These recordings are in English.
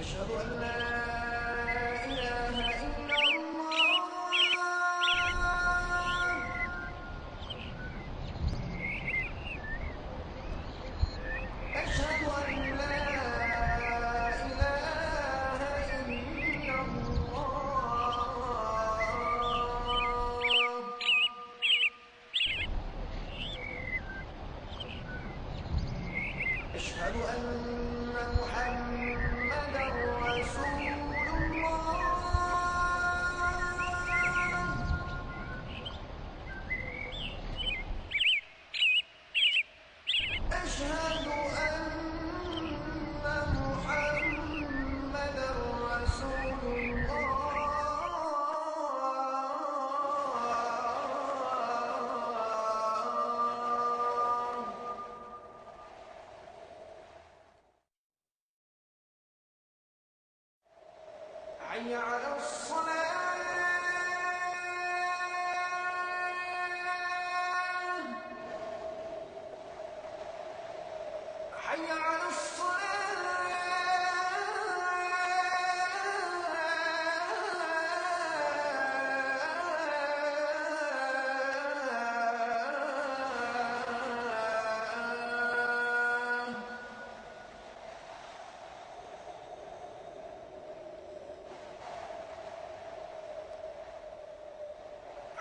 أشهد أن لا إله إلا الله أشهد أن لا إله إلا الله أشهد أن محمدا رسول الله أشهد أن محمدا رسول الله حي على الصلاة حي على الصلاة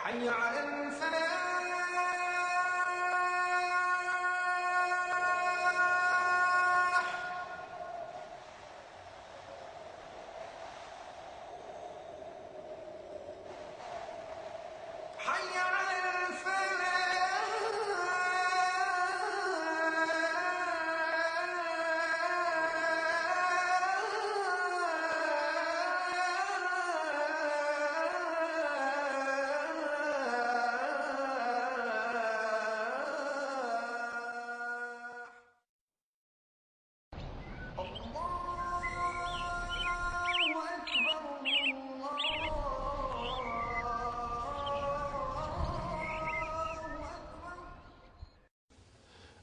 حي على الفلاح حي على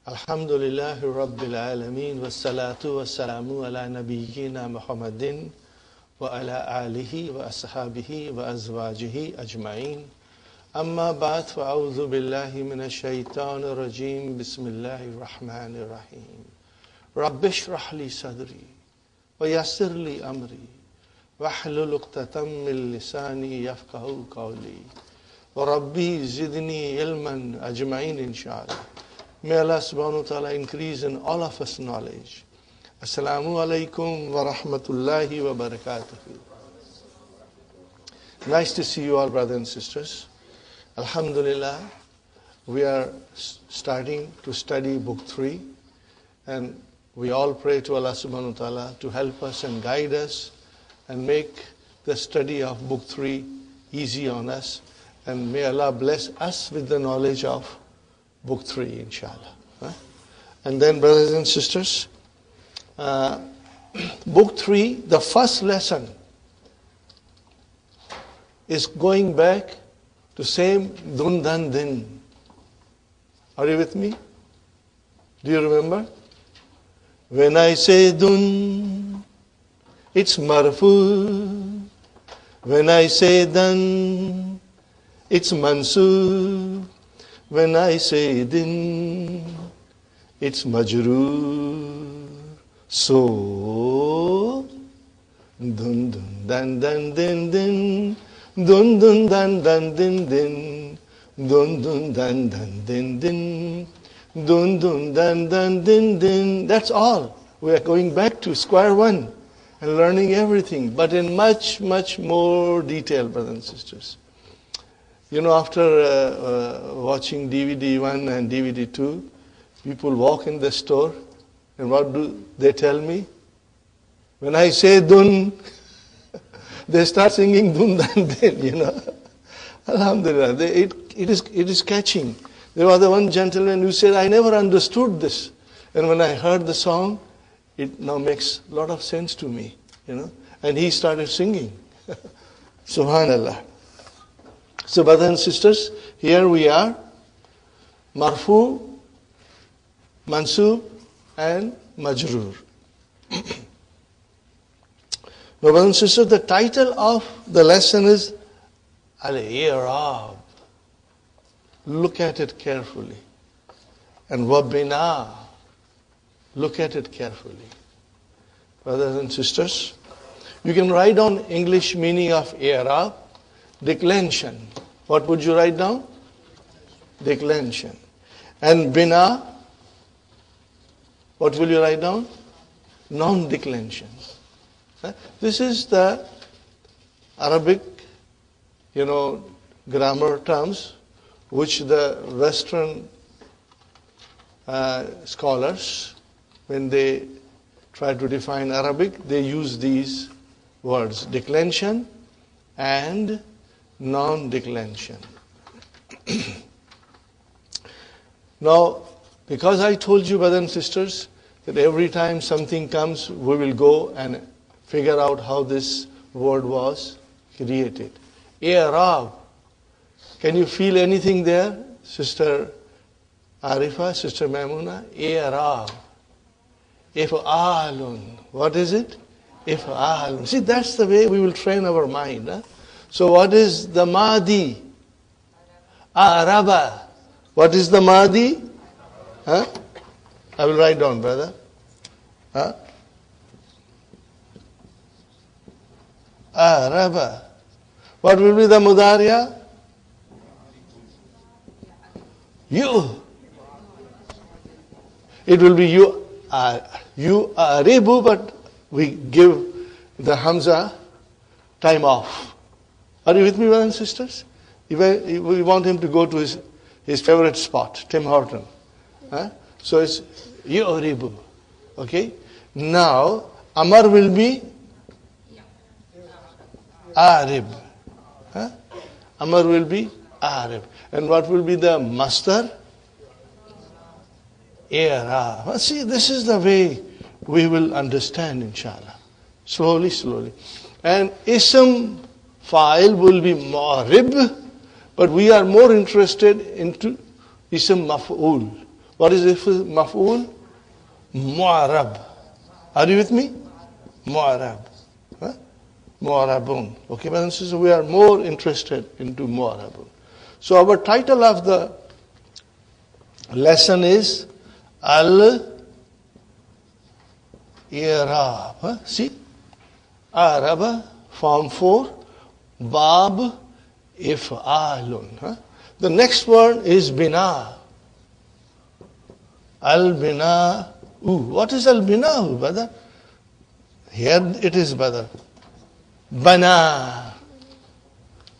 الحمد لله رب العالمين والصلاة والسلام على نبينا محمد وعلى آله وأصحابه وأزواجه أجمعين أما بعد فأعوذ بالله من الشيطان الرجيم بسم الله الرحمن الرحيم رب اشرح لي صدري ويسر لي أمري واحلل عقدة من لساني يفقهوا قولي وربي زدني علما أجمعين إن شاء الله. May Allah subhanahu wa ta'ala increase in all of us knowledge. Assalamu alaikum wa rahmatullahi wa barakatuhu. Nice to see you all, brothers and sisters. Alhamdulillah, we are starting to study book 3, and we all pray to Allah subhanahu wa ta'ala to help us and guide us and make the study of book 3 easy on us, and may Allah bless us with the knowledge of book 3, inshallah. And then, brothers and sisters, book 3, the first lesson is going back to same dun dan din. Are you with me? Do you remember? When I say dun, it's marfu. When I say dan, it's mansub. When I say din, it's majroor. So, dun dun dan dan din din, dun dun dan dan din din, dun dun dan dan din din, dun dun dan dan din din. That's all. We are going back to square one and learning everything, but in much, much more detail, brothers and sisters. You know, after watching DVD 1 and DVD 2, people walk in the store, and what do they tell me? When I say dun, they start singing dun dan din, you know. Alhamdulillah. It is catching. There was the one gentleman who said, I never understood this. And when I heard the song, it now makes a lot of sense to me, And he started singing. Subhanallah. So brothers and sisters, here we are. Marfu, Mansub, and Majroor. Brothers and sisters, the title of the lesson is Al-I'rab. Look at it carefully. And Wabina. Look at it carefully. Brothers and sisters, you can write down English meaning of i'rab, declension. What would you write down? Declension. And bina, what will you write down? Non-declension. This is the Arabic, grammar terms which the Western scholars, when they try to define Arabic, they use these words, declension and non-declension. Now, because I told you, brothers and sisters, that every time something comes, we will go and figure out how this word was created. I'rab. Can you feel anything there, Sister Arifa, Sister Maimuna? I'rab. If'alun. What is it? If'alun. See, that's the way we will train our mind. So what is the Madi? Araba. What is the Madi? I will write down, brother. Araba. What will be the Mudariya? You. It will be you are Rebu, but we give the Hamza time off. Are you with me, brothers and sisters? We want him to go to his favorite spot, Tim Horton. So it's Yu'ribu. Okay? Now, Amar will be Arib. Amar will be Arib. And what will be the Masdar? I'rab. See, this is the way we will understand, inshallah. Slowly, slowly. And Ism Fa'il will be Mu'rib, but we are more interested into Ism Maf'ul. What is Ism Maf'ul? Mu'arab. Are you with me? Mu'arab. Mu'arabun. Okay, brothers and sisters, we are more interested into Mu'arabun. So our title of the lesson is Al-I'rab. See? Araba, form 4. Bab, If'alun. The next word is Bina. Al-Bina. What is Al-Bina, brother? Here it is, brother. Bana.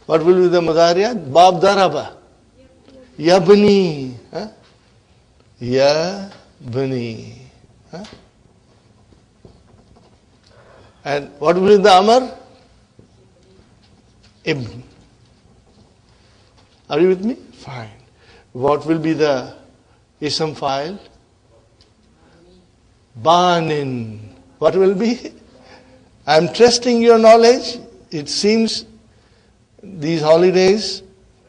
What will be the Mudariya? Bab Daraba. Yabni. Yabni. And what will be the Amar? Ibn. Are you with me? Fine. What will be the Ism Fa'il? Banin. What will be? I am testing your knowledge. It seems these holidays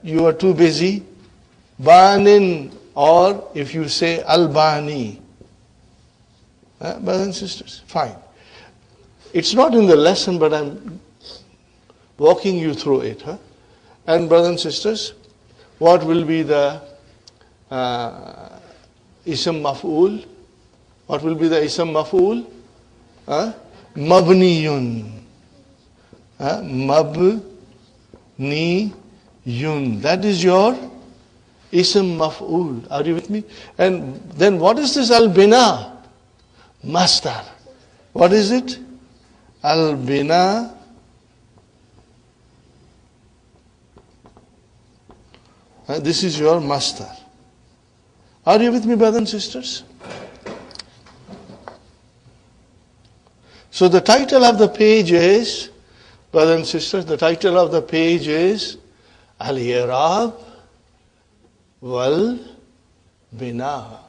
you are too busy. Banin, or if you say Al-Bani. Brothers and sisters, fine. It's not in the lesson, but I'm walking you through it. And brothers and sisters, what will be the Ism Maf'ul? What will be the Ism Maf'ul? Mabniyun. Mabniyun. That is your Ism Maf'ul. Are you with me? And then what is this Al-Bina? Masdar. What is it? Al-Bina. This is your Masdar. Are you with me, brothers and sisters? So the title of the page is, brothers and sisters, the title of the page is Al-i'rab wal bina.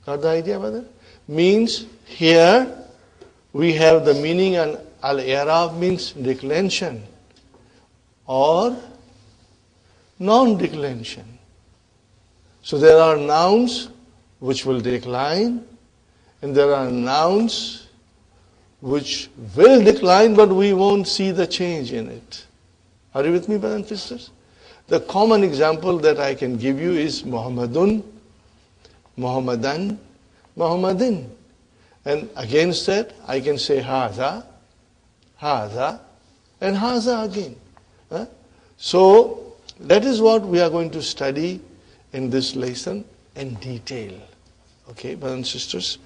Got the idea, brother? Means here we have the meaning, and al-i'rab means declension or non-declension. So there are nouns which will decline, and there are nouns which will decline, but we won't see the change in it. Are you with me, brothers and sisters? The common example that I can give you is Muhammadun, Muhammadan, Muhammadin. And against that, I can say Haza, Haza, and Haza again. So, that is what we are going to study in this lesson in detail. Okay, brothers and sisters?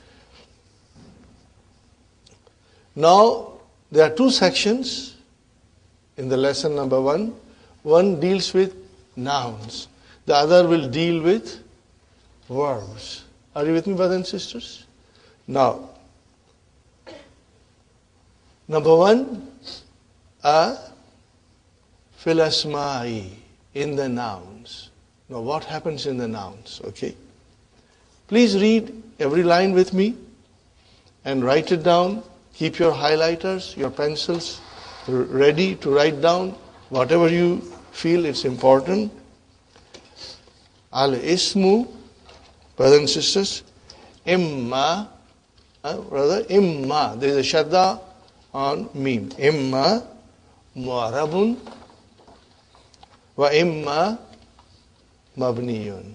Now, there are two sections in the lesson number 1. One deals with nouns. The other will deal with verbs. Are you with me, brothers and sisters? Now, number 1, fil asma'i, in the nouns. Now, what happens in the nouns? Okay. Please read every line with me and write it down. Keep your highlighters, your pencils ready to write down whatever you feel it's important. Al-ismu, brothers and sisters, imma, imma, there is a shadda on mim. Imma mu'arabun wa imma mabniyun.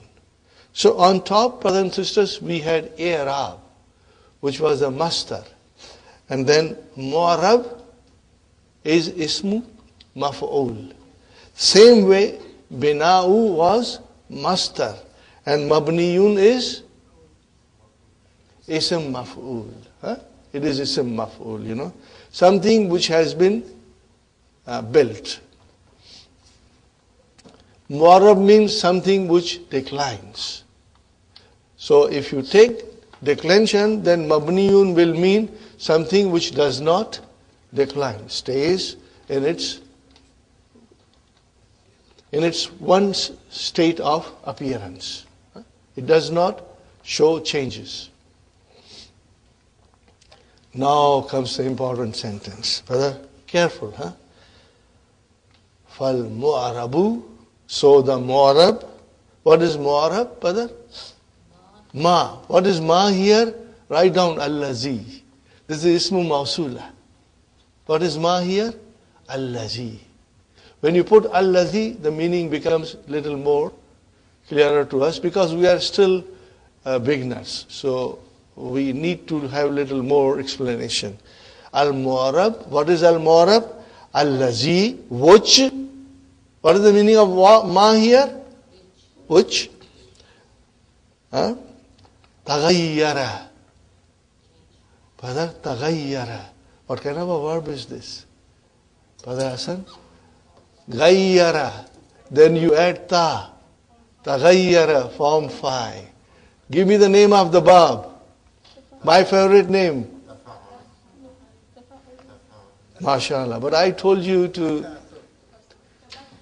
So on top, brothers and sisters, we had i'rab, which was a master. And then mu'arab is ismu maf'ul. Same way, bina'u was master. And mabniyun is ism maf'ul. It is ism maf'ul, you know. Something which has been built. Mu'arab means something which declines. So if you take declension, then mabniyun will mean something which does not decline, stays in its one state of appearance. It does not show changes. Now comes the important sentence. Brother, careful, huh? Fal mu'arabu. So the mu'arab. What is mu'arab, brother? Ma. What is ma here? Write down allazi. This is ismu mawsula. What is ma here? Allazi. When you put allazi, the meaning becomes a little more clearer to us because we are still beginners. So we need to have a little more explanation. Al-mu'arab. What is al-mu'arab? Allazi. Which. What is the meaning of ma here? Which. Taghayyara. Brother, taghayyara. What kind of a verb is this? Brother Hassan? Ghayyara. Then you add ta. Taghayyara, form 5. Give me the name of the verb. My favorite name. MashaAllah. But I told you to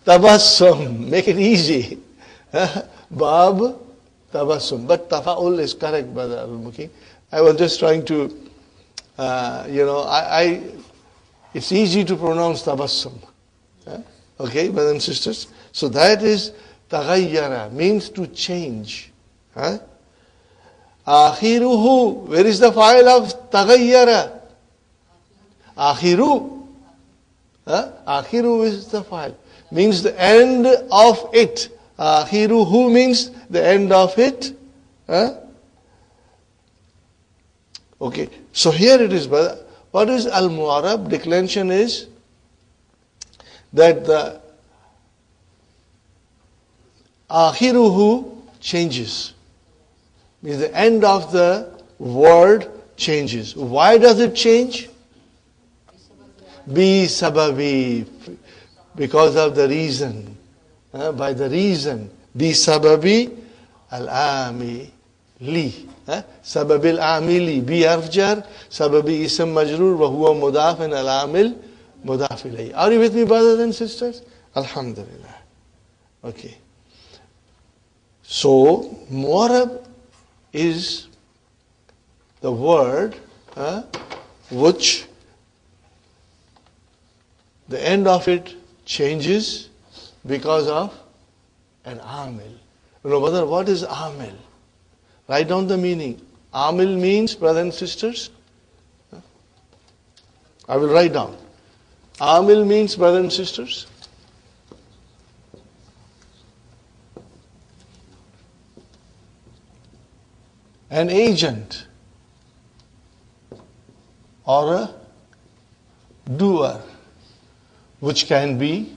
tabassum. Make it easy. Bab, tabassum. But tafa'ul is correct, Brother Al-Muki. I was just trying to, it's easy to pronounce tabassum. Okay, brothers and sisters. So that is taghayyara, means to change. Akhiruhu. Where is the file of taghayyara? Akhiru. Akhiru is the file. Means the end of it. Akhiruhu means the end of it. Okay. So here it is, brother. What is al-mu'arab? Declension is that the akhiruhu changes. Means the end of the word changes. Why does it change? Bi sababi. Because of the reason. By the reason. Bi sababi al-ami li. Sababil amili. Bi harf jar. Sababi ism majrur. Wa huwa mudaf and al-amil mudaf ilayhi. Are you with me, brothers and sisters? Alhamdulillah. Okay. So, mu'arab is the word which the end of it changes because of an amil. You know, brother, what is amil? Write down the meaning. Amil means, brothers and sisters, I will write down. Amil means, brothers and sisters, an agent or a doer, which can be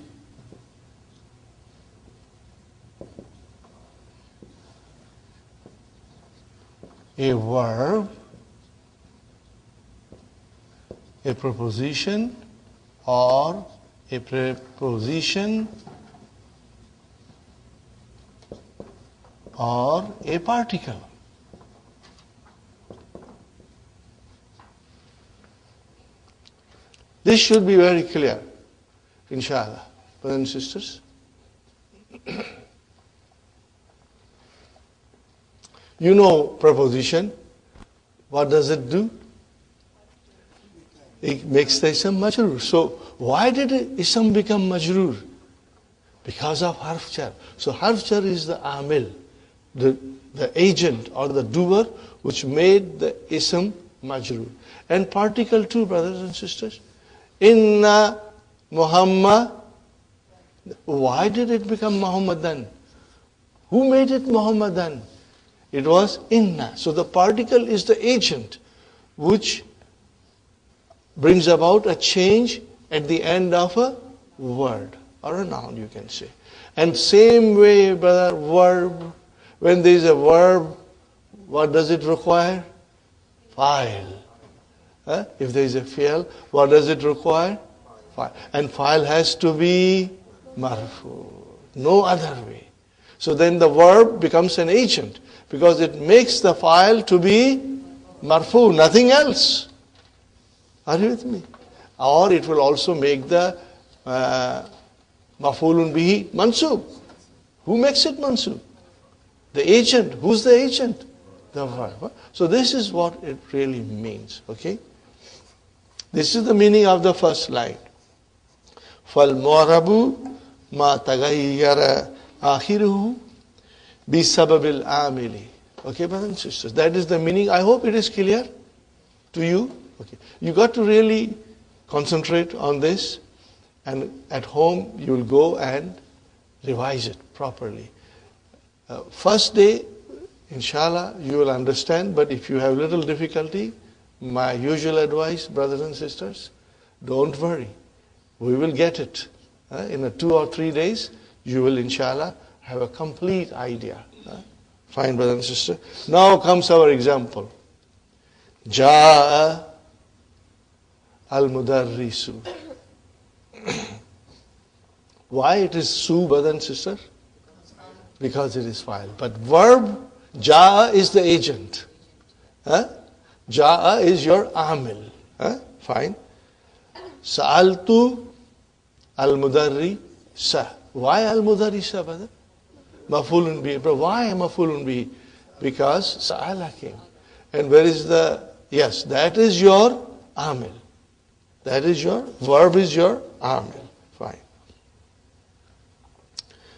a verb, a preposition, or a preposition, or a particle. This should be very clear, inshallah, brothers and sisters. You know preposition. What does it do? It makes the ism majroor. So why did ism become majroor? Because of harf jar. So harf jar is the amil, the agent or the doer which made the ism majroor. And particle too, brothers and sisters. Inna Muhammad. Why did it become Muhammadan? Who made it Muhammadan? It was inna. So the particle is the agent which brings about a change at the end of a word or a noun, you can say. And same way, brother, verb. When there is a verb, what does it require? File. If there is a fi'l, what does it require? File. And file has to be marfu. No other way. So then the verb becomes an agent because it makes the file to be marfu, nothing else. Are you with me? Or it will also make the maf'ulun bihi mansub. Who makes it mansub? The agent. Who's the agent? The verb. So this is what it really means. Okay? This is the meaning of the first line. فَالْمُعْرَبُ مَا تَغَيَّرَ آخِرُهُ بِسَبَبِ الْعَامِلِ. Okay, brothers and sisters. That is the meaning. I hope it is clear to you. Okay. You got to really concentrate on this, and at home you will go and revise it properly. First day, inshallah, you will understand, but if you have little difficulty, my usual advice, brothers and sisters, don't worry. We will get it. In 2 or 3 days, you will, inshallah, have a complete idea. Fine, brother and sister. Now comes our example. Ja'a al-mudarrisu. Why it is su, brother and sister? Because it is file. But verb, ja'a is the agent. Ja'a is your amil. Fine. Sa'altu al-mudarrisa. Why al-mudarrisa, brother? Maf'ulun bihi. But why maf'ulun bihi? Because sa'ala came. And where is the, yes, that is your amil. That is your, verb is your amil. Fine.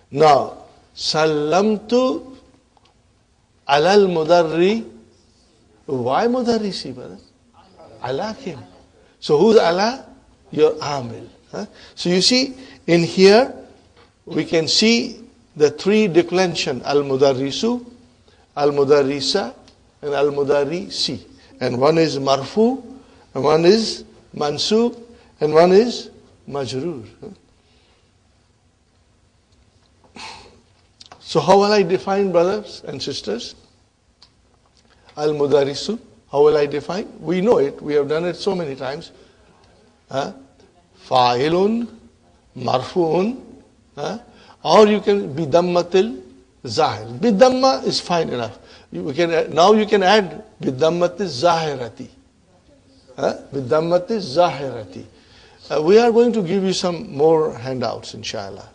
Now, sallamtu alal mudarri. Why mudarrisi, brother? Allah came. So who's Allah? Your amil. So you see, in here, we can see the 3 declension. Al-mudarrisu, al-mudarrisa, and al-mudarrisi. And one is marfu, and one is mansub, and one is majroor. So how will I define, brothers and sisters? Al-mudarrisu. How will I define? We know it. We have done it so many times. Fa'ilun, marfu'un, or you can be dammatil zahir. Bidamma is fine enough. Now you can add bidammatil zahirati. Bidammatil zahirati. We are going to give you some more handouts, inshallah.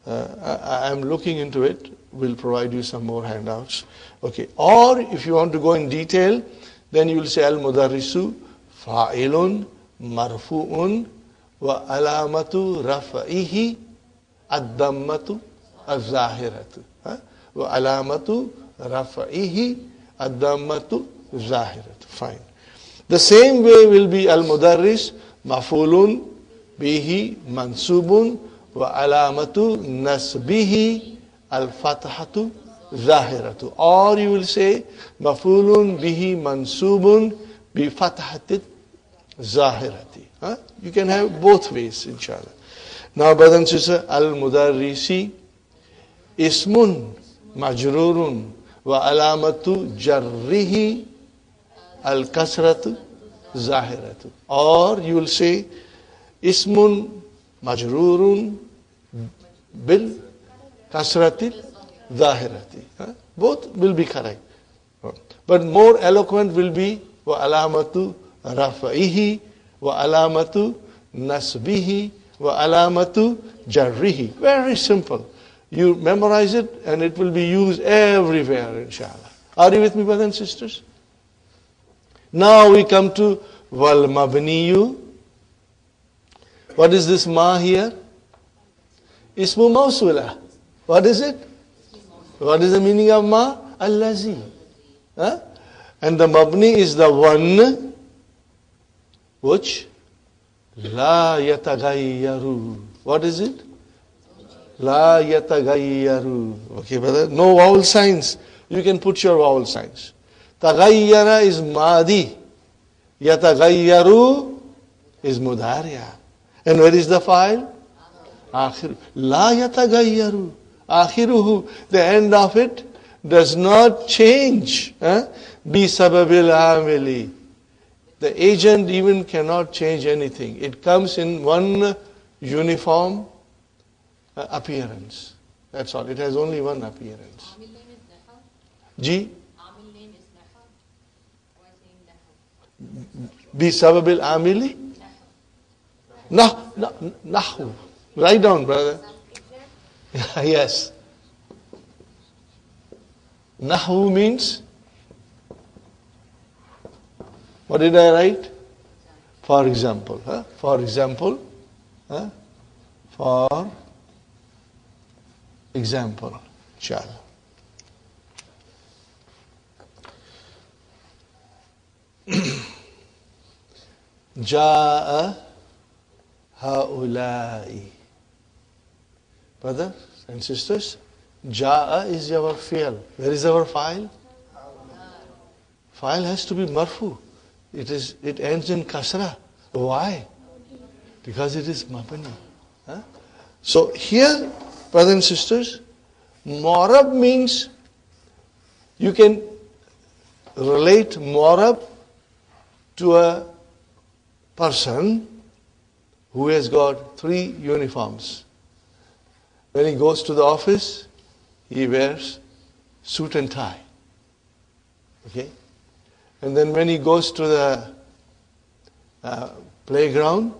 I'm looking into it. We'll provide you some more handouts. Okay. Or if you want to go in detail, then you will say al-mudarrisu fa'ilun marfu'un wa alamatu rafa'ihi ad-dammatu az-zahiratu. Wa alamatu rafa'ihi ad-dammatu az-zahiratu. Fine. The same way will be al-mudarris maf'ulun bihi mansubun wa alamatu nasbihi al-fathatu zahiratu. Or you will say maf'ulun bihi mansubun bi fathati zahirati. You can have both ways, inshallah. Now, brothers and sisters, al-mudarrisi ismun majrurun wa alamatu jarrihi al-kasratu zahiratu. Or you will say ismun majrurun bil kasrati zahirati. Both will be correct. But more eloquent will be wa alamatu rafa'ihi wa alamatu nasbihi wa alamatu jarrihi. Very simple. You memorize it and it will be used everywhere, inshallah. Are you with me, brothers and sisters? Now we come to wal mabniyu. What is this ma here? Ismu mawsula. What is it? What is the meaning of ma? Allazi. And the mabni is the one which la yatagayyaru. What is it? La yatagayyaru. Okay, brother. No vowel signs. You can put your vowel signs. Tagayyara is madi. Yatagayyaru is mudariya. And where is the file? Akhiru. La yatagayyaru. Akhiruhu. The end of it does not change. Bi sababil amili. The agent even cannot change anything. It comes in one uniform appearance. That's all. It has only one appearance. Ji? Bi sababil amili? Nahu. Write down, brother. Yes. Nahu means, what did I write? For example. For example. For example. Inshallah. Ja'a haulai. Brothers and sisters, Ja'a is our fi'l. Where is our file? File has to be marfu. It ends in kasra. Why? Because it is mabni. So here, brothers and sisters, mu'rab means you can relate mu'rab to a person who has got 3 uniforms. When he goes to the office, he wears suit and tie. Okay? And then when he goes to the playground,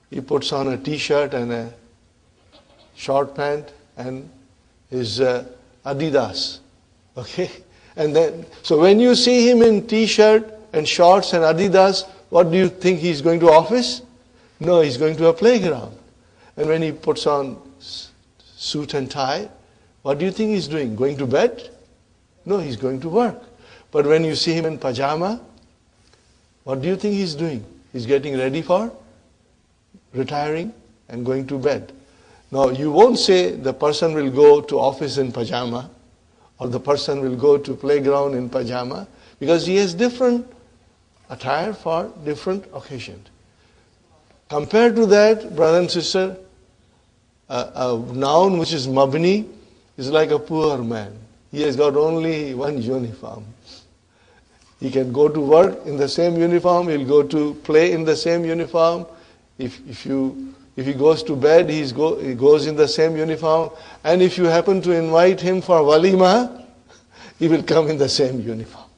he puts on a t-shirt and a short pant and his Adidas. Okay? And then, so when you see him in t-shirt and shorts and Adidas, what do you think he's going to office? No, he's going to a playground. And when he puts on suit and tie, what do you think he's doing? Going to bed? No, he's going to work. But when you see him in pajama, what do you think he's doing? He's getting ready for retiring and going to bed. Now, you won't say the person will go to office in pajama or the person will go to playground in pajama, because he has different attire for different occasions. Compared to that, brother and sister, a noun which is mabni is like a poor man. He has got only one uniform. He can go to work in the same uniform. He'll go to play in the same uniform. If he goes to bed, he goes in the same uniform. And if you happen to invite him for walima, he will come in the same uniform.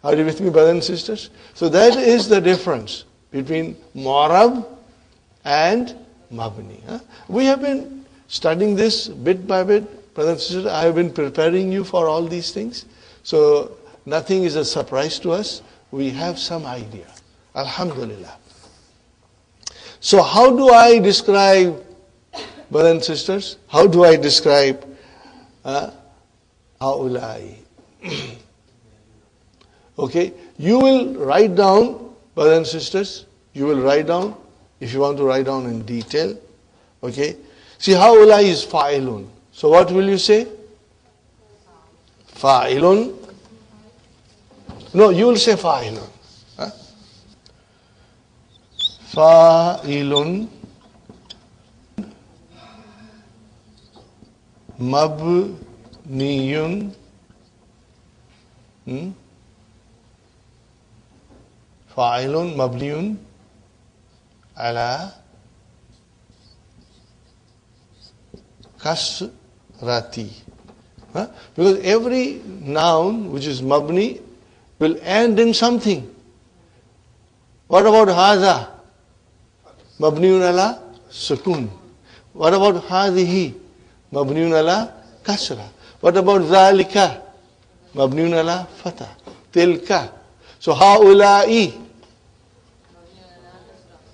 Are you with me, brothers and sisters? So that is the difference between mu'rab and mabni. We have been studying this bit by bit. Brothers and sisters, I have been preparing you for all these things. So nothing is a surprise to us. We have some idea. Alhamdulillah. So how do I describe, brothers and sisters, how do I describe haulai? Okay, you will write down, brothers and sisters, you will write down, if you want to write down in detail. Okay, see, haulai is fa'ilun. So what will you say? Fa'ilun. No, you will say fa'ilun. Fa'ilun mabniyun fa'ilun mabniyun ala kasrati. Because every noun which is mabni will end in something. What about hadha? Mabniun ala sukun. What about hadhihi? Mabniun ala kasra. What about dhalika? Mabniun ala fatha. Tilka. So haulai.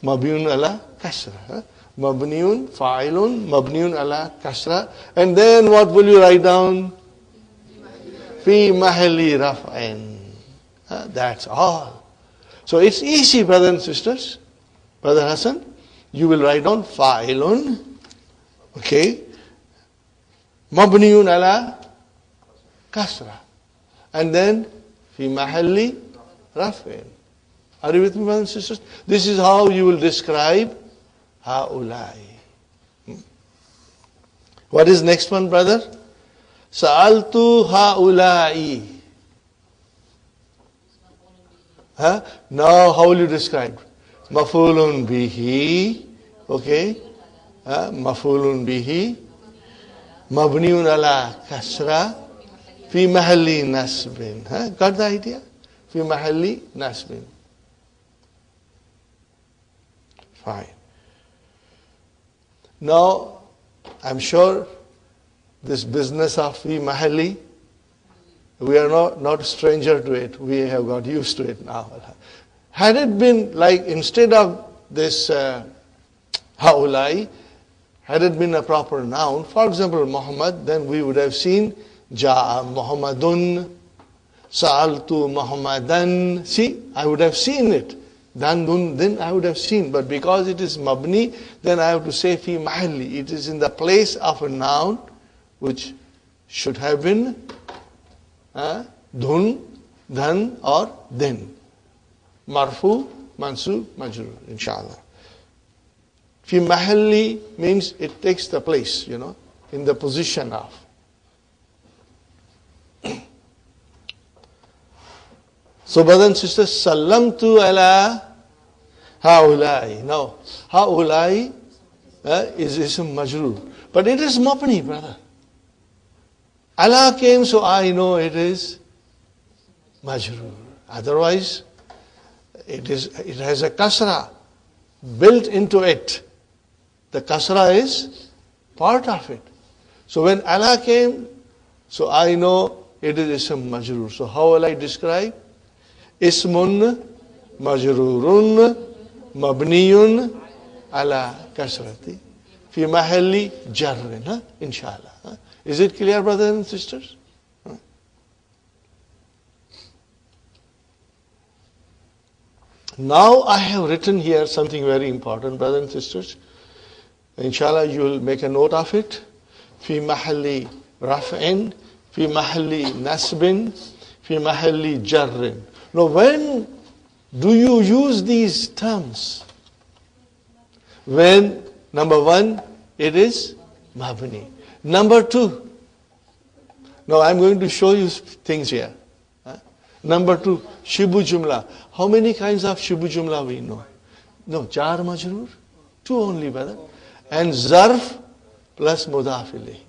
Mabniun ala kasra. Mabniun, fa'ilun, mabniun ala kasra. And then what will you write down? Fi mahalli raf'in. That's all. So it's easy, brothers and sisters. Brother Hassan, you will write down fa'ilun, okay, mabniyun ala kasra, and then fi mahalli raf'in. Are you with me, brothers and sisters? This is how you will describe haulai. What is next one, brother? Sa'altu haulai. Now how will you describe? Mafulun bihi, okay, mafulun bihi, mabniun ala kasra, fi mahalli nasbin. Got the idea? Fi mahalli nasbin. Fine. Now, I'm sure this business of fi mahalli, we are not a stranger to it. We have got used to it now. Had it been like, instead of this haulai, had it been a proper noun, for example, Muhammad, then we would have seen Ja'a Muhammadun, Sa'altu Muhammadan. See, I would have seen it. Then I would have seen. But because it is mabni, then I have to say fi mahalli. It is in the place of a noun which should have been dun, dhan, or then. Marfu, mansub, majrur, inshallah. Fi mahalli means it takes the place, in the position of. So, brothers and sisters, sallamtu ala haulai. Now, haulai is ism majrur. But it is mabni, brother. Allah came, so I know it is majrur. Otherwise, it has a kasra built into it. The kasra is part of it. So when Allah came, so I know it is ism majrur. So how will I describe? Ismun majrurun mabniyun ala kasrati fi mahalli jarrin. Inshallah. Is it clear, brothers and sisters? Now I have written here something very important, brothers and sisters. Inshallah, you will make a note of it. Fi mahalli raf'in, fi mahalli nasbin, fi mahalli jarrin. Now, when do you use these terms? When, number one, it is mabni. Number two, now I'm going to show you things here. Number two, shibu jumla. How many kinds of shibu jumla we know? No, jar majroor, two only, brother. And zarf plus mudaf ilayhi.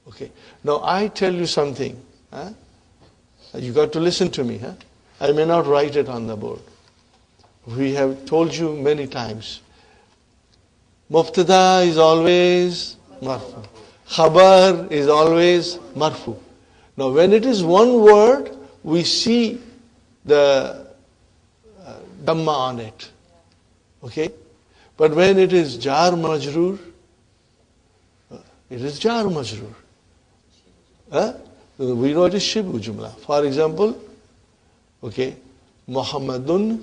Okay. Now I tell you something. You got to listen to me. I may not write it on the board. We have told you many times. Mubtada is always marfu. Khabar is always marfu. Now when it is one word, we see the Dhamma on it. Okay? But when it is jar majroor, it is jar majroor. We know it is shibu jumla. For example, okay, Muhammadun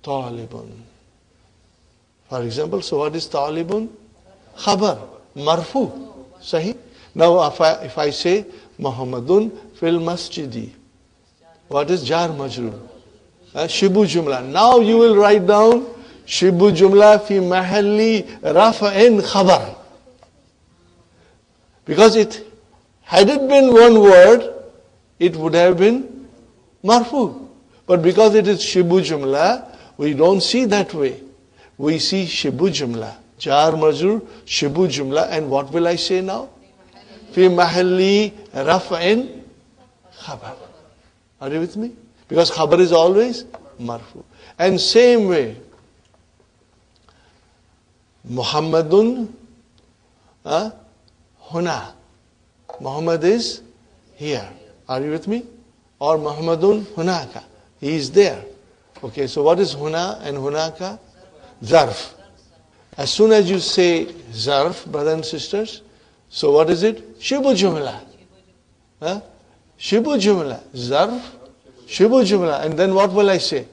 talibun. For example, so what is talibun? Khabar, marfu. Sahi? Now if I say Muhammadun fil masjidi, what is jar majroor? Shibu jumla. Now you will write down shibu jumla fi mahalli rafa'in khabar. Because had it been one word, it would have been marfu. But because it is shibu jumla, we don't see that way. We see shibu jumla. Jar majroor, shibu jumla. And what will I say now? Fi mahalli rafa'in khabar. Are you with me? Because khabar is always marfu. And same way, Muhammadun huna. Muhammad is here. Are you with me? Or Muhammadun hunaka. He is there. Okay, so what is huna and hunaka? Zarf. As soon as you say zarf, brothers and sisters, so what is it? Shibu jumla. Shibu jumla. Zarf, shibu jumla. And then what will I say?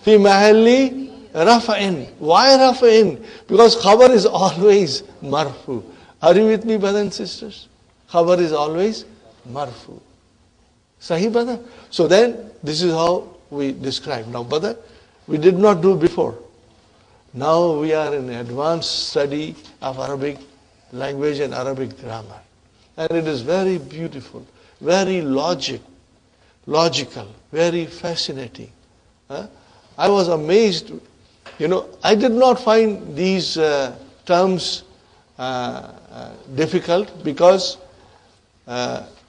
Fi mahalli rafa'in. Why rafa'in? Because khabar is always marfu. Are you with me, brothers and sisters? Khabar is always marfu. Sahi, brother? So then, this is how we describe. Now, brother, we did not do before. Now we are in advanced study of Arabic language and Arabic grammar. And it is very beautiful, very logical, very fascinating. I was amazed. I did not find these terms difficult because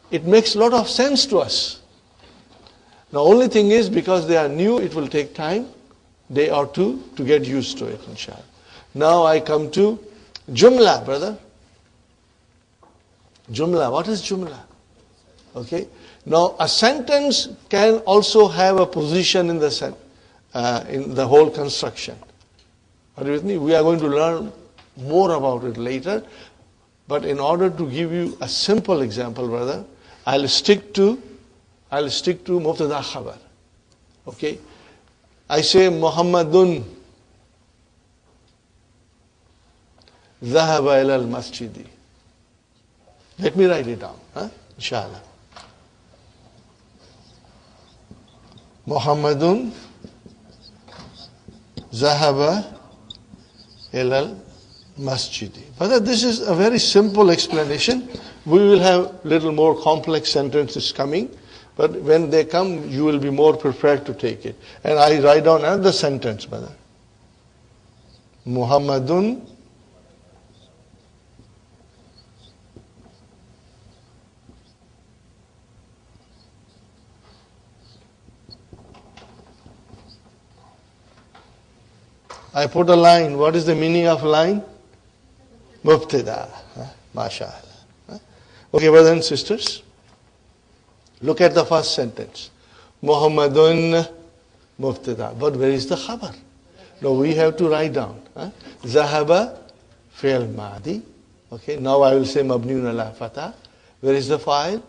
it makes a lot of sense to us. The only thing is, because they are new, it will take time, day or two, to get used to it, inshallah. Now I come to jumla, brother. Jumla. What is jumla? Okay. Now a sentence can also have a position in the whole construction. Are you with me? We are going to learn more about it later. But in order to give you a simple example, brother, I'll stick to mubtada khabar. Okay? I say Muhammadun dhahaba ila al-masjidi. Let me write it down, inshallah. Muhammadun dhahaba ila al-masjidi. But this is a very simple explanation. We will have little more complex sentences coming. But when they come, you will be more prepared to take it. And I write down another sentence, brother. Muhammadun I put a line. What is the meaning of line? Mubtada. MashaAllah. Okay, brothers and sisters. Look at the first sentence. Muhammadun mubtada. But where is the khabar? Now we have to write down. Zahaba fi'l madi. Okay, now I will say mabniun ala fatah. Where is the fa'il?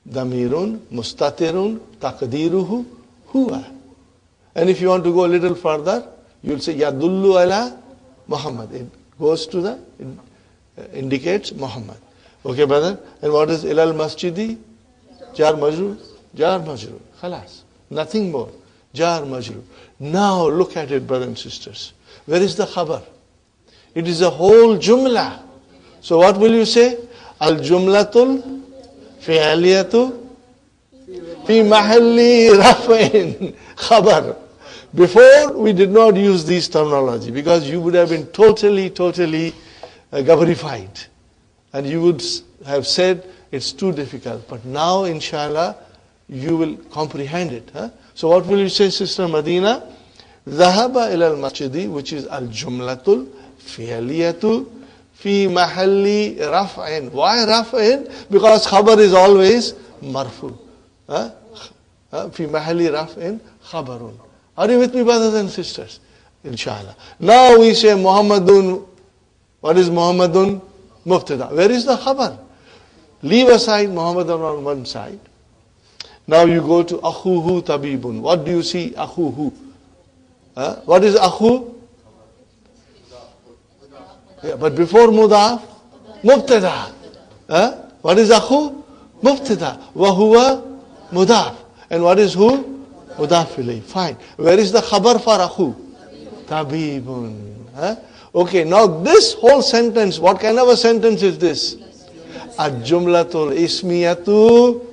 Damirun, mustatirun, taqdiruhu, huwa. And if you want to go a little further, you will say yadullu ala Muhammad. It goes to it indicates Muhammad. Okay, brother? And what is ilal masjidi? Jar majroor, jar majroor. Khalas. Nothing more. Jar majroor. Now look at it, brothers and sisters. Where is the khabar? It is a whole jumla. So what will you say? Al jumlatul fi'aliyatu fi mahalli rafa'in khabar. Before we did not use these terminology because you would have been totally gabarified. And you would have said, it's too difficult. But now, inshallah, you will comprehend it. So what will you say, Sister Madina? Dhahaba ila al-masjidi, which is al-jumlatul Fi'liyatu fi mahalli raf'in. Why raf'in? Because khabar is always marfu. Fi mahalli raf'in khabarun. Are you with me, brothers and sisters? Inshallah. Now we say Muhammadun. What is Muhammadun? Mubtada. Where is the khabar? Leave aside Muhammadun on one side. Now you go to akhuhu tabibun. What do you see? Akhuhu. What is akhu? Yeah, but before mudaf, mubtada. What is akhu? Mubtada. Wa huwa mudaf. And what is who? Mudaf ilayh. Fine. Where is the khabar for akhu? Tabibun. Okay, now this whole sentence, what kind of a sentence is this? Al-jumlatul ismiyatu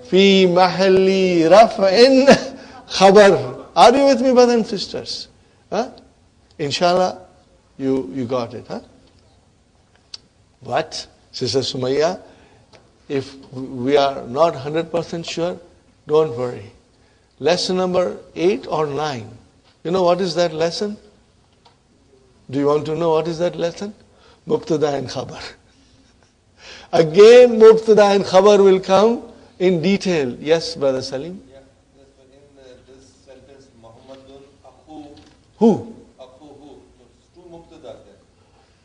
fi mahalli raf'in khabar. Are you with me, brothers and sisters? Inshallah, you got it. But, Sister Sumayya, if we are not 100% sure, don't worry. Lesson number 8 or 9. You know what is that lesson? Do you want to know what is that lesson? Mubtada and khabar. Again, Mubtada and khabar will come in detail. Yes, Brother Salim? Yeah, yes, but in this sentence, Muhammadun akhu. Who? Akhu who? There's two mubtadas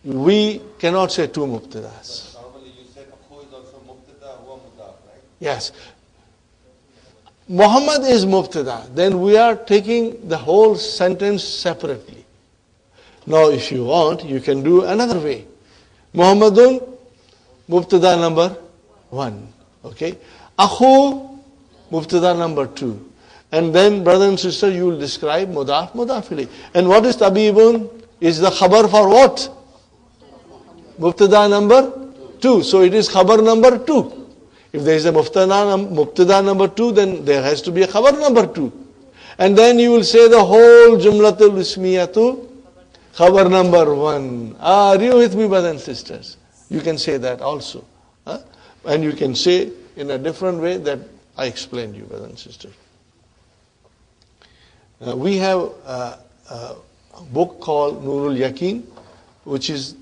there. We cannot say two mubtadas. But normally you said akhu is also mubtada, huwa mudaf, right? Yes. Muhammad is mubtada. Then we are taking the whole sentence separately. Now, if you want, you can do another way. Muhammadun, mubtada number 1. Okay. Akhu, mubtada number 2. And then, brother and sister, you will describe mudaf, mudafili. And what is tabibun? Is the khabar for what? Mubtada number 2. So it is khabar number 2. If there is a mubtada number 2, then there has to be a khabar number 2. And then you will say the whole jumlatul ismiyatu, khabar number 1. Are you with me, brothers and sisters? You can say that also. And you can say in a different way that I explained you, brothers and sisters. We have a book called Nurul Yaqeen, which is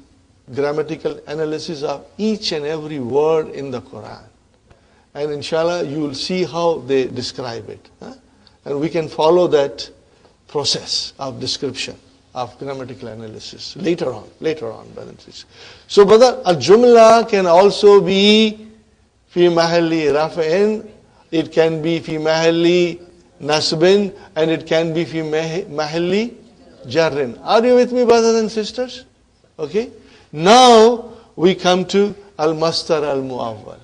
grammatical analysis of each and every word in the Quran. And inshallah, you will see how they describe it. And we can follow that process of description, of grammatical analysis later on, brothers and sisters. So, brother, al-jumla can also be fi mahalli raf'in, it can be fi mahalli nasbin, and it can be fi mahalli jarrin. Are you with me, brothers and sisters? Okay. Now we come to al-mastar al-mu'awwal.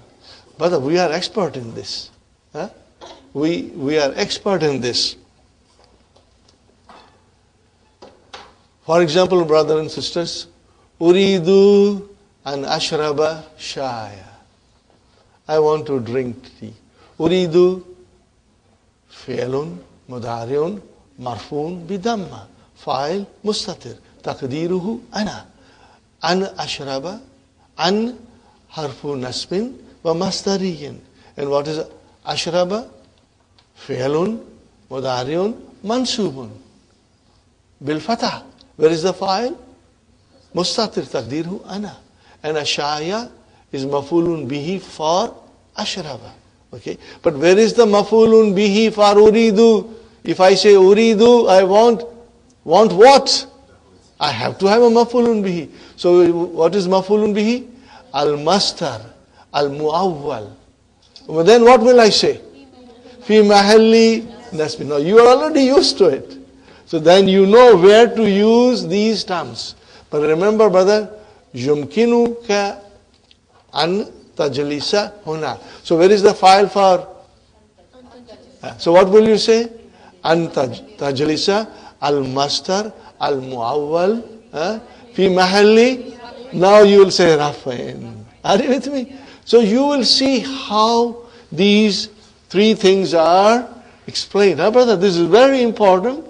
Brother, we are expert in this. We are expert in this. For example, brothers and sisters, uridu an ashraba shaya. I want to drink tea. Uridu fi'lun mudari'un marfu'un bidamma. Fa'il mustatir. Taqdiruhu ana. An ashraba, an harfu nasbin wa masdariyin. And what is ashraba? Fi'lun mudari'un mansubun bil fatah. Where is the fa'il? Mustatir taqdirhu ana. And ashaya is mafulun bihi for ashraba. Okay. But where is the mafulun bihi for uridu? If I say uridu, I want what? I have to have a mafulun bihi. So what is mafulun bihi? Al-mastar, al-mu'awwal. Then what will I say? Fi mahalli nasbin. Now you are already used to it. So then you know where to use these terms. But remember, brother, yumkinuka an tajlisa huna. So where is the file for? So what will you say? An tajlisa al-mastar al-mu'awwal fi mahalli. Now you will say rafain. Are you with me? So you will see how these three things are explained. Brother, this is very important.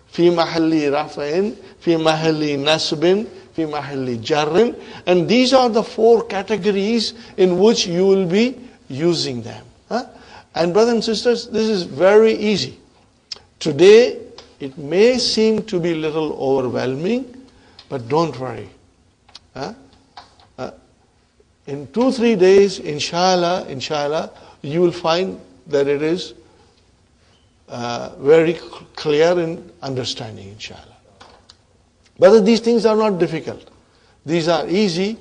Fi mahalli rafa'in, fi mahalli nasbin, fi mahalli jarrin. And these are the 4 categories in which you will be using them. And brothers and sisters, this is very easy. Today, it may seem to be a little overwhelming, But don't worry. Huh? In 2-3 days, inshallah, you will find that it is very clear in understanding, inshallah. But these things are not difficult. These are easy,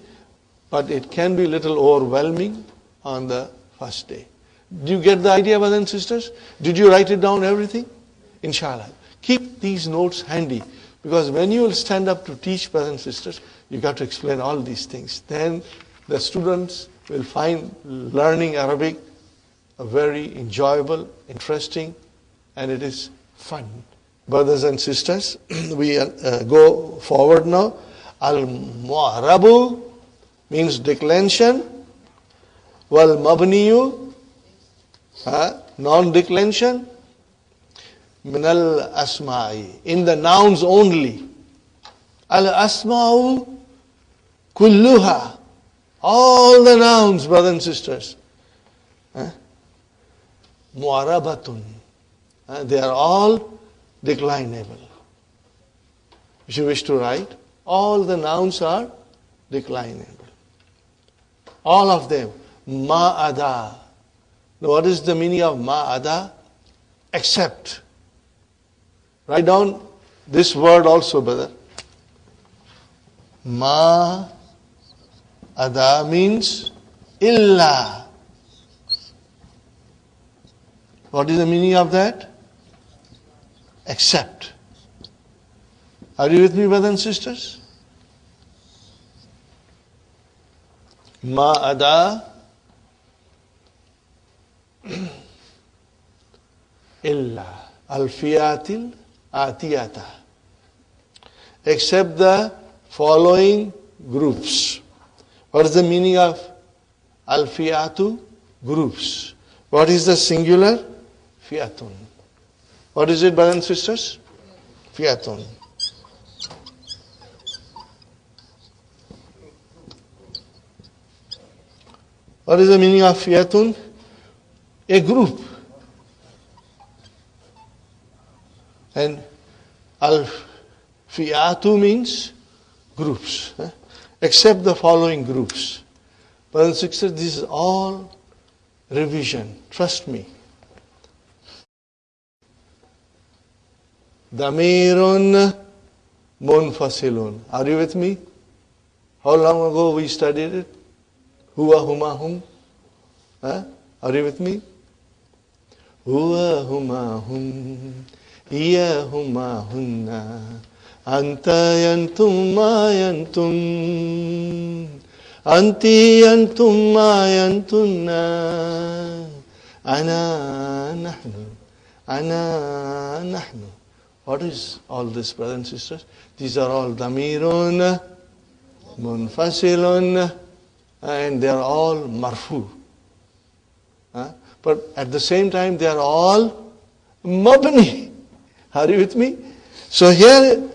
but it can be a little overwhelming on the first day. Do you get the idea, brothers and sisters? Did you write it down, everything? Inshallah. Keep these notes handy, because when you will stand up to teach, brothers and sisters, you got to explain all these things. Then the students will find learning Arabic a very enjoyable, interesting, and it is fun. Brothers and sisters, we go forward now. Al-Mu'arabu means declension. Wal-Mabniyu, non-declension. Minal Asma'i, in the nouns only. Al-Asma'u kulluha, all the nouns, brothers and sisters. Mu'arabatun, they are all declinable. If you wish to write, all the nouns are declinable. All of them. Ma'ada. Now what is the meaning of ma'ada? Except. Write down this word also, brother. Ma'ada means illa. What is the meaning of that? Except. Are you with me, brothers and sisters? Ma'ada illa al-fiyatil atiyata. Except the following groups. What is the meaning of al-fiyatu? Groups. What is the singular? Fiyatun. What is it, brothers and sisters? Fiyatun. What is the meaning of fiyatun? A group. And al-fiyatu means groups. Except the following groups. Brothers and sisters, this is all revision. Trust me. Damirun munfasilun. Are you with me? How long ago we studied it? Huwa huma hum. Are you with me? Huwa huma hum. Iya huma hunna. Anta yantum ma yantum. Anti yantum ma yantunna. Ana nahnu. Ana nahnu. What is all this, brothers and sisters? These are all damirun, munfasilun, and they are all marfu. But at the same time, they are all mabni. Are you with me? So here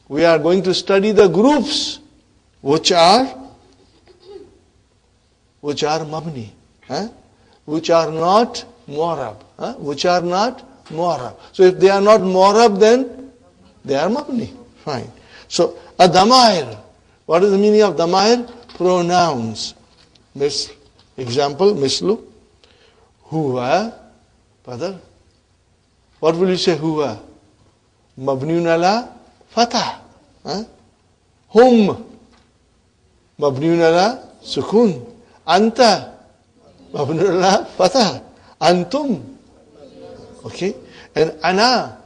we are going to study the groups which are mabni, which are not mu'arab, which are not mu'arab. So if they are not mu'arab, then they are mabni. Fine. So a damair. What is the meaning of damair? Pronouns. Example, mislu. Huwa. Brother. What will you say huwa? Mabniun ala fatah. Hum. Mabniun ala sukun. Anta. Mabniun ala fatah. Antum. Okay? And ana.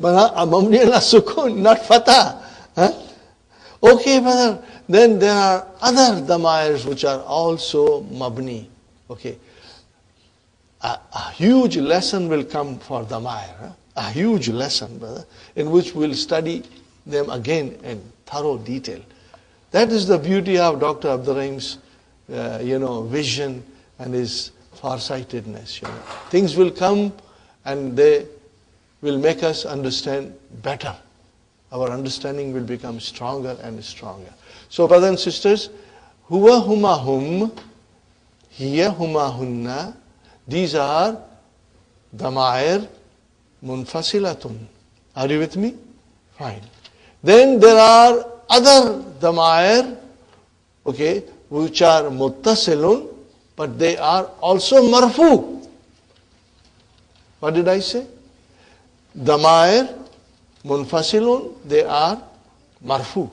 Mabni ala sukun, not fatah. Okay, brother. Then there are other damairs which are also mabni. Okay. A huge lesson will come for damair. A huge lesson, brother, in which we'll study them again in thorough detail. That is the beauty of Dr. Abdurrahim's, vision and his farsightedness. Things will come and they will make us understand better. Our understanding will become stronger and stronger. So, brothers and sisters, huwa huma hum, hiya huma hunna, these are damair munfasilatun. Are you with me? Fine. Then there are other damair, okay, which are muttasilun, but they are also marfu. What did I say? Damair, munfasilun, they are marfu.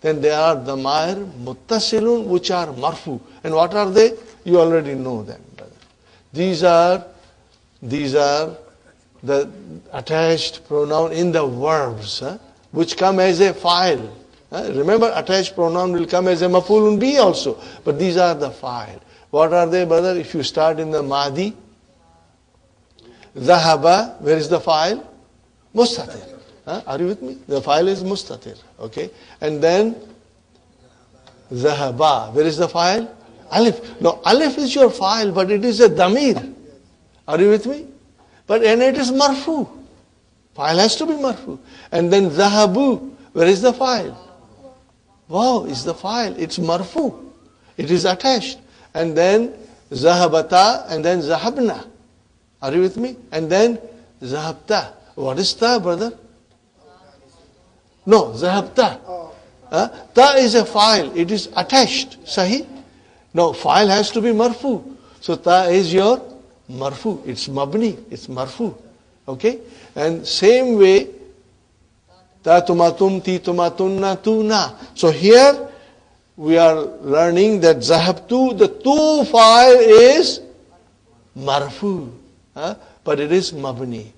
Then there are damair muttasilun, which are marfu. And what are they? You already know them, brother. These are the attached pronoun in the verbs, which come as a file. Remember, attached pronoun will come as a maf'ulun bihi also. But these are the file. What are they, brother? If you start in the Madi, Zahaba, where is the file? Mustatir. Are you with me? The file is Mustatir. Okay? And then Zahaba, where is the file? Alif. No, Alif is your file, but it is a damir. Are you with me? And it is marfu. File has to be marfu. And then Zahabu, where is the file? Wow, is the file. It's marfu. It is attached. And then Zahabata, and then Zahabna. Are you with me? And then Zahabta. What is ta, brother? No, Zahabta. Ta is a file. It is attached. Sahi? No, file has to be marfu. So ta is your marfu. It's mabni. It's marfu. Okay? And same way, ta tumatum, ti tumatunna, tuna. So here we are learning that zahabtu, the tu file is marfu. But it is mabni.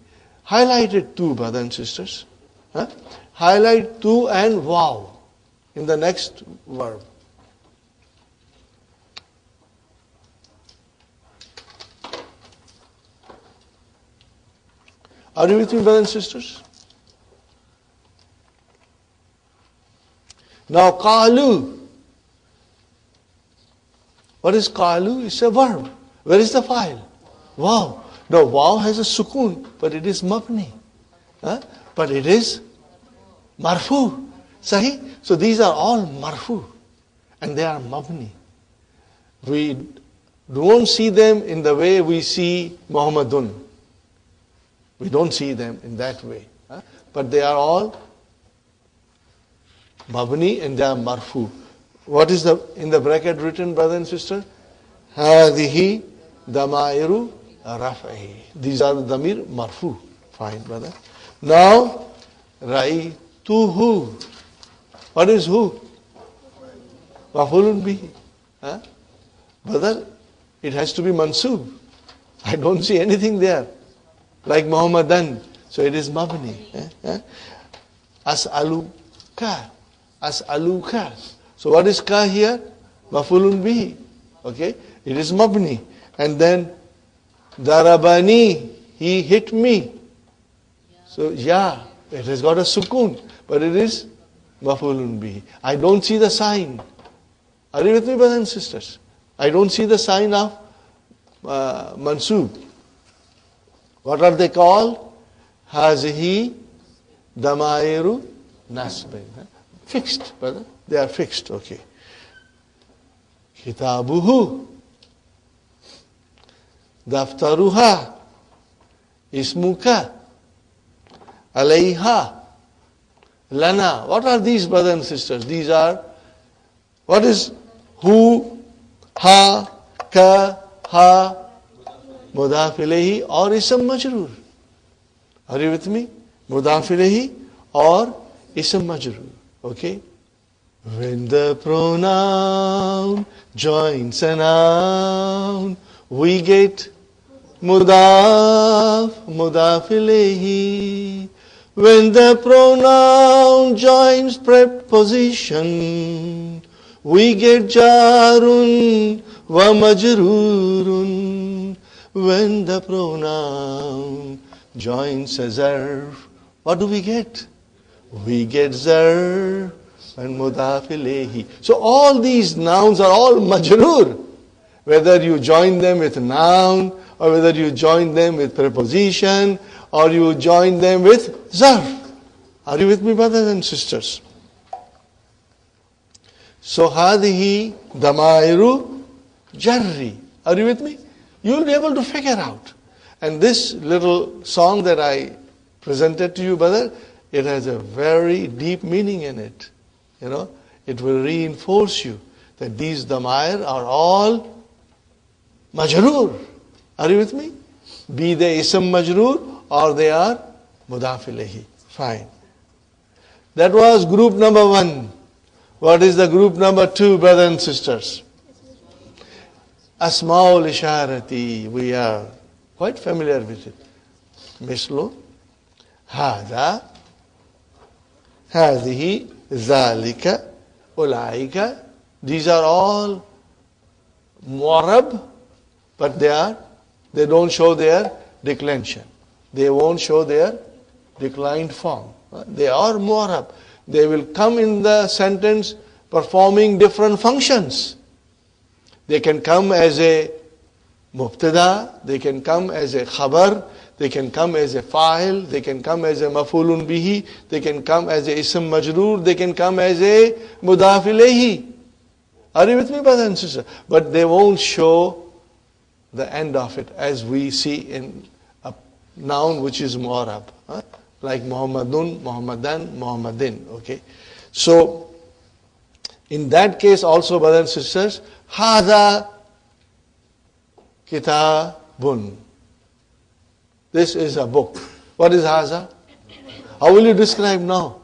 Highlighted tu, brothers and sisters. Highlight tu and waw in the next verb. Are you with me, brothers and sisters? Now, qalu. What is qalu? It's a verb. Where is the file? Wow. No, wow has a sukun, but it is mabni. But it is marfu. Sahi? So these are all marfu. And they are mabni. We don't see them in the way we see Muhammadun. We don't see them in that way. But they are all mabni and they are marfu. What is in the bracket written, brother and sister? Hadihi damairu raf'i. These are the damir marfu. Fine, brother. Now, ra'ituhu. What is who? Maf'ulun bihi. Brother, it has to be mansub. I don't see anything there. Like Muhammadan. So it is mabni. As'aluka. As'aluka. So what is ka here? Maf'ulun bihi. Okay? It is mabni. And then darabani. He hit me. So yeah, it has got a sukun. But it is maf'ulun bihi. I don't see the sign. Are you with me, brothers and sisters? I don't see the sign of mansub. What are they called? Hazihi damairu nasbin. Fixed, brother. They are fixed, okay. Kitabuhu. Daftaruha. Ismuka. Alayha. Lana. What are these, brothers and sisters? These are, what is who, ha, ka, ha, mudaf ilayhi or ism majroor. Are you with me? Mudaf ilayhi or ism majroor. Okay? When the pronoun joins a noun, we get mudaf ilayhi. When the pronoun joins preposition, we get jarun wa majrurun. When the pronoun joins a zarf, what do we get? We get zarf and mudaf ilayhi. So all these nouns are all majroor. Whether you join them with noun, or whether you join them with preposition, or you join them with zarf. Are you with me, brothers and sisters? So hadihi damairu jarri. Are you with me? You will be able to figure out. And this little song that I presented to you, brother, it has a very deep meaning in it. It will reinforce you that these damair are all majroor. Are you with me? Be they ism majroor or they are mudaf ilayhi. Fine. That was group number 1. What is the group number 2, brothers and sisters? Asma'ul isharati. We are quite familiar with it. Mislu, hada, hadihi, zalika, ulaika. These are all mu'arab, but they don't show their declension. They won't show their declined form. They are mu'arab. They will come in the sentence performing different functions. They can come as a mubtada, they can come as a khabar, they can come as a fa'il, they can come as a maf'ulun bihi, they can come as a ism majroor, they can come as a mudaf ilayhi. Are you with me, brothers and sisters? But they won't show the end of it as we see in a noun which is mu'arab. Like Muhammadun, Muhammadan, Muhammadin. Okay. So, in that case also, brothers and sisters, Hada Kitabun. This is a book. What is Haza? How will you describe now?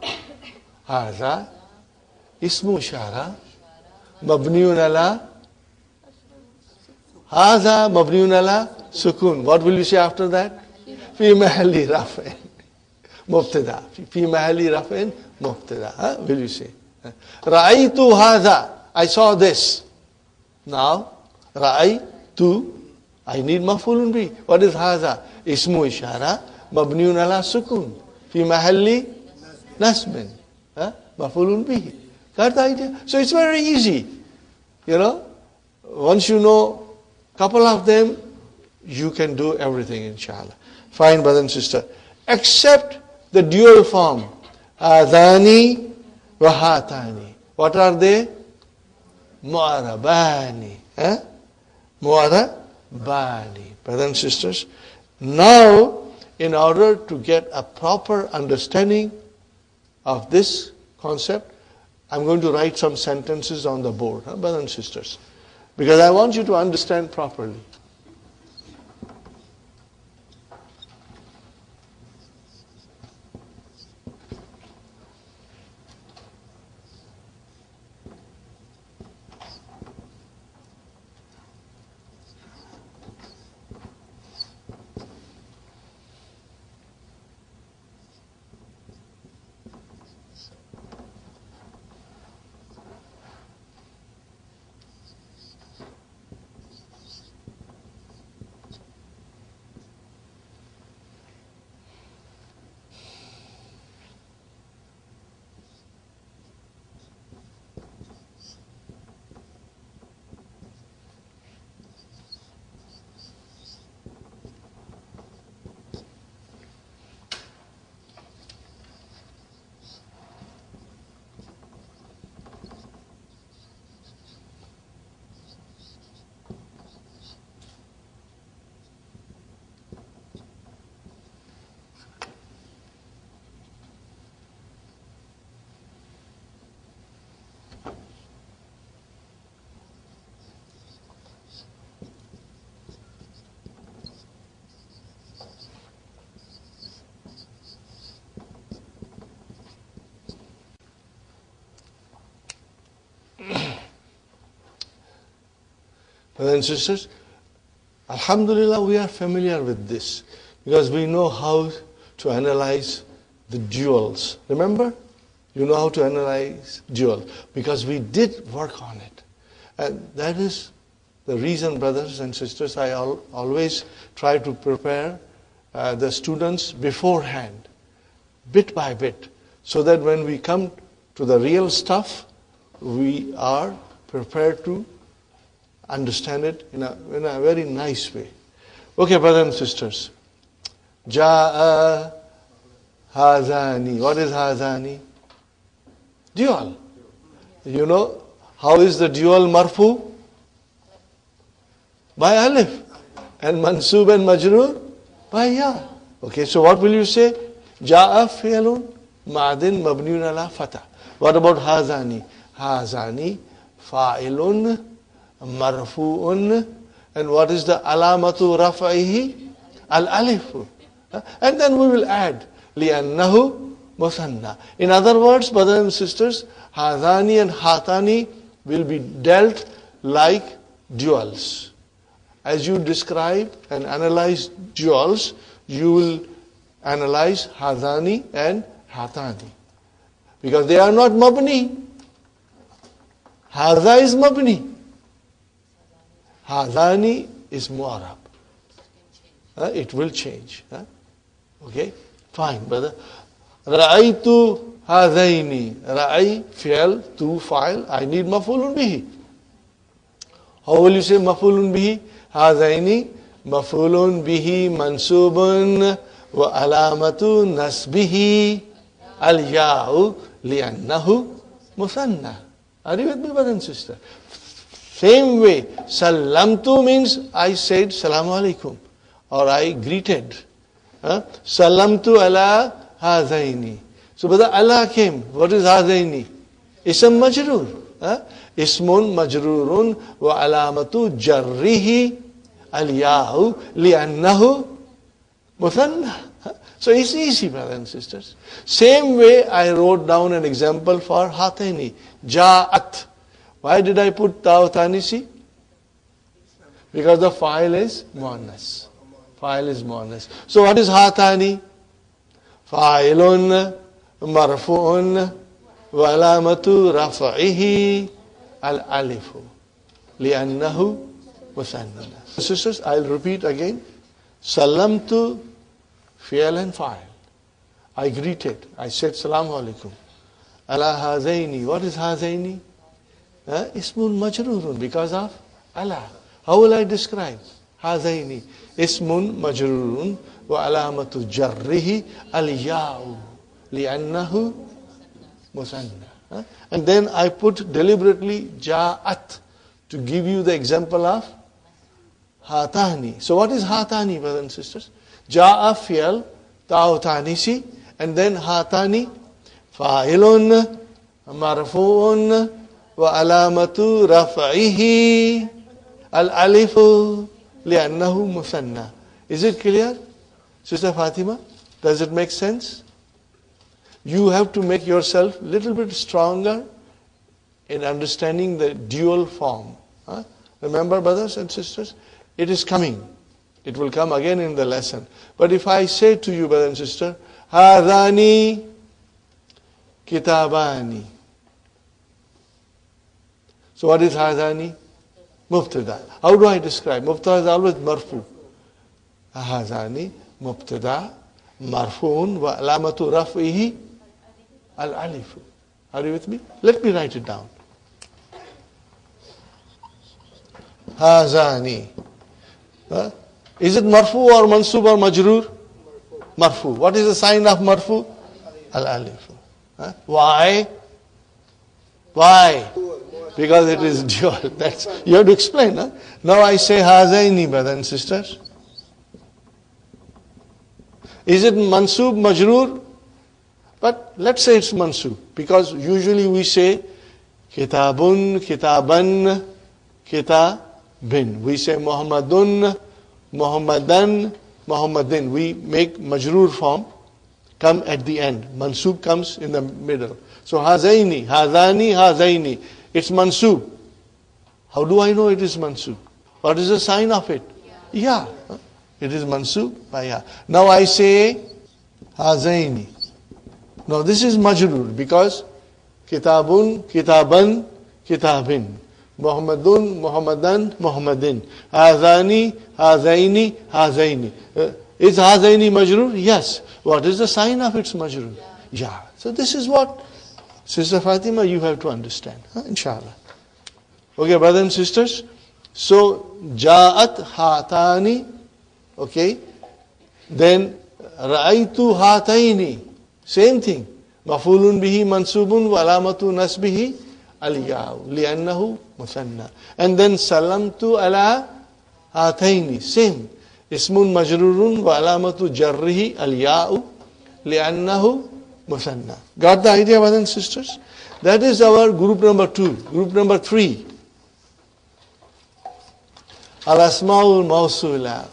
Haza Ismu Ishara Mabniun ala Haza Mabniun ala Sukun. What will you say after that? Fi mahalli raf'in Mubtada. Fi mahalli raf'in Mubtada. Will you say? Ra'aytu Haza. I saw this. Now, Ra'aytu. I need maf'ulun bi. What is Haza? Ismu Ishara Mabniun ala Sukun. Fi mahalli Nasbin. Maf'ulun bihi. Got the idea? So it's very easy. Once you know a couple of them, you can do everything, inshallah. Fine, brother and sister. Except the dual form. Adani wa hatani. What are they? Mu'arabani. Mu'arabani. Brothers and sisters. Now, in order to get a proper understanding of this concept, I'm going to write some sentences on the board, brothers and sisters, because I want you to understand properly. Brothers and sisters, Alhamdulillah, we are familiar with this because we know how to analyze the duals. Remember? You know how to analyze dual because we did work on it. And that is the reason, brothers and sisters, I always try to prepare the students beforehand, bit by bit, so that when we come to the real stuff, we are prepared to understand it in a very nice way. Okay, brothers and sisters. Ja'a hazani. What is hazani? Dual. You know how is the dual marfu? By alif. And mansub and majroor? By ya. Okay, so what will you say? Ja'a fi'lun Madin mabniun ala fatah. What about hazani? Hazani fa'ilun marfu'un. And what is the alamatu raf'ihi? Al-alifu. And then we will add li'annahu musanna. In other words, brothers and sisters, hazani and hatani will be dealt like duals. As you describe and analyze duals, you will analyze hazani and hatani. Because they are not mabni. Haza is mabni. Hazani is mu'arab. It will change. Okay? Fine, brother. Ra'aytu hazaini. Ra'i, fi'al, tu, fa'il. I need maf'ulun bihi. How will you say maf'ulun bihi? Hazaini, maf'ulun bihi, mansubun, wa alamatu nasbihi, al-ya'u, li'annahu, musanna. Are you with me, brother and sister? Same way, salamtu means I said salamu alaikum, or I greeted. Salamtu ala hazaini. So brother, Allah came. What is hazaini? Ism majroor. Ismun majroorun wa alamatu jarrihi al-ya'u li'annahu muthanna. So it's easy, brothers and sisters. Same way I wrote down an example for hataini. Ja'at. Why did I put ta'utanisi? Because the file is muannas. File is muannas. So what is hatani? Fa'ilun marfu'un wa alamatu raf'ihi al-alifu li'annahu musanna. Sisters, I'll repeat again. Salamtu fi'al and fa'il. I greeted. I said salamu alaikum. Ala hazaini. What is hazaini? Ismun majrurun, because of Allah. How will I describe? Hazaini. Ismun majrurun wa alamatu jarrihi al-ya'u li'annahu musanna. And then I put deliberately ja'at to give you the example of hatani. So what is hatani, brothers and sisters? Ja'a fi'al ta'utanisi, and then hatani fa'ilun marfu'un wa alamatu raf'ihi al-alifu li'annahu musanna. Is it clear, Sister Fatima? Does it make sense? You have to make yourself a little bit stronger in understanding the dual form. Remember, brothers and sisters, it is coming. It will come again in the lesson. But if I say to you, brother and sister, Hadani kitabani. So what is Hadani? Mubtada. How do I describe? Mubtada is always marfu. Hadani, mubtada, marfuun, wa alamatu raf'ihi, al-alifu. Are you with me? Let me write it down. Hazani. Is it marfu or mansub or majroor? Marfu. What is the sign of marfu? Al-alifu. Why? Why? Because it is dual. That's, you have to explain. Now I say hazaini, brothers and sisters. Is it mansub, majroor? But let's say it's mansub. Because usually we say kitabun, kitaban, kitabin. We say Muhammadun, Muhammadan, Muhammadin. We make majroor form come at the end. Mansub comes in the middle. So hazaini, hazani, hazaini. It's mansub. How do I know it is mansub? What is the sign of it? Yeah. It is mansub by ya. Now I say hazaini. Now this is majroor because kitabun, kitaban, kitabin. Muhammadun, Muhammadan, Muhammadin. Hazani, hazaini, hazaini. Is hazaini majroor? Yes. What is the sign of its majroor? Yeah. So this is what, Sister Fatima, you have to understand. Inshallah. Okay, brothers and sisters. So, ja'at hatani. Okay. Then, ra'aytu hataini. Same thing. Mafulun bihi mansubun wa alamatu nasbihi al-ya'u li'annahu musanna. And then salamtu ala hataini. Same. Ismun majrurun wa alamatu jarrihi al-ya'u li'annahu Musanna. Got the idea, brothers and sisters? That is our group number 2. Group number 3. Al-Asma'ul Mawsula.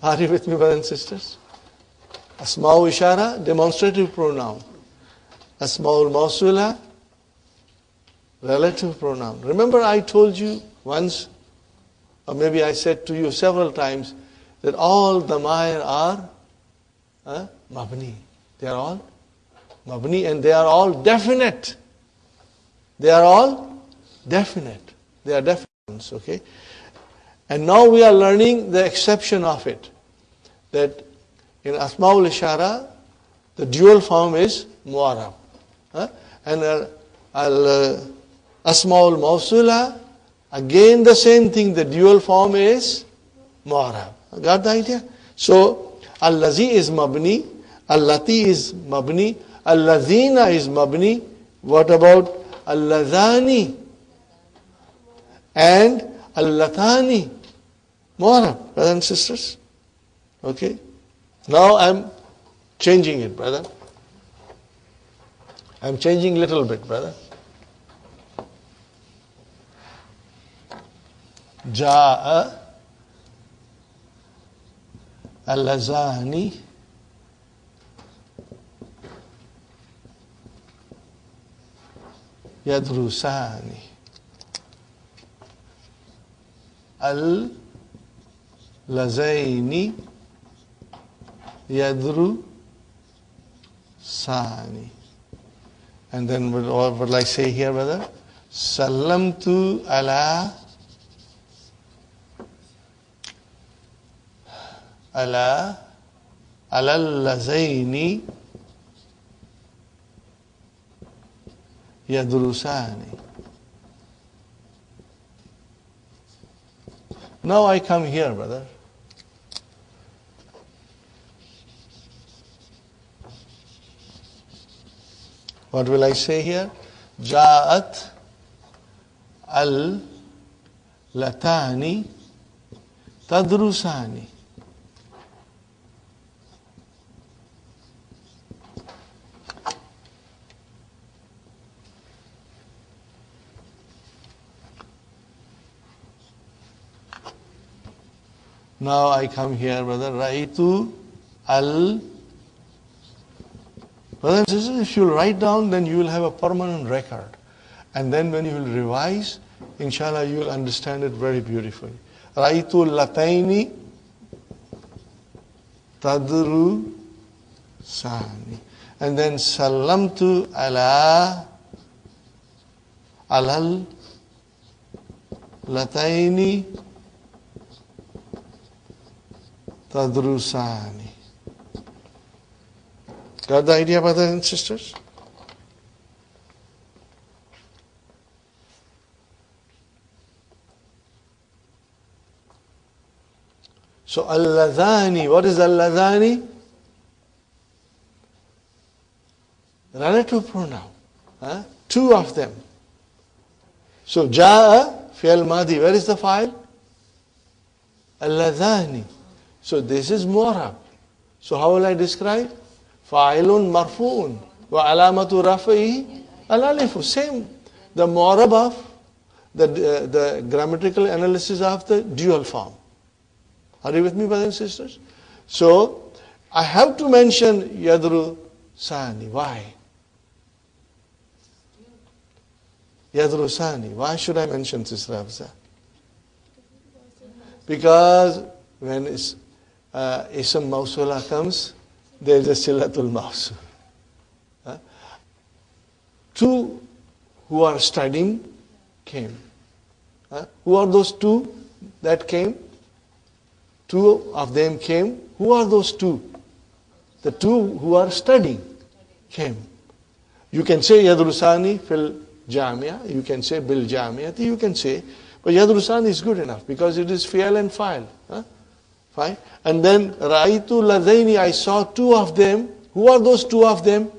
Are you with me, brothers and sisters? Asma'u Ishara, demonstrative pronoun. Asma'ul Mawsula, relative pronoun. Remember I told you once, or maybe I said to you several times, that all damair are mabni. They are all mabni and they are all definite. They are all definite. They are definite, okay? And now we are learning the exception of it. That in Asma'ul Ishara, the dual form is Mu'arab. And Asma'ul Mawsula, again the same thing, the dual form is Mu'arab. Got the idea? So, Al-Lazi is Mabni, Al-Lati is Mabni, Al-Lazina is Mabni. What about Al-Lazani and Al-Latani? Mu'arab, brothers and sisters. Okay? Now I'm changing it, brother. I'm changing a little bit, brother. Ja'a al-lazani yadrusani al-lazaini yadrusani. And then what will I say here, brother? Sallamtu ala al-lazaini yadrusani. Now I come here, brother. What will I say here? Ja'at al-latani tadrusani. Now I come here, brother. Raitu al. Brothers and sisters, if you write down, then you will have a permanent record. And then when you will revise, inshallah, you will understand it very beautifully. Raitu lataini tadru sani. And then sallamtu alal lataini tadrusani. Got the idea, brothers and sisters? So al-ladhani, what is al-ladhani? Relative pronoun. Two of them. So ja'a, fi'al madi, where is the file? Al-ladhani. So this is mu'arab. So how will I describe? Fa'ilun marfu'un wa alamatu rafi'i al-alifu. Same. The mu'arab of the grammatical analysis of the dual form. Are you with me, brothers and sisters? So I have to mention yadru sani. Why? Yadru sani. Why should I mention this, Rafza? Because when ism mawsula comes, there is a silatul mawsul. Two who are studying came. Who are those two that came? Two of them came. Who are those two? The two who are studying came. You can say yadrusani fil jamia. You can say bil jamiati. You can say, but yadrusani is good enough because it is fi'al and fa'il. Fine. And then ra'aytu ladaini, I saw two of them. Who are those two of them?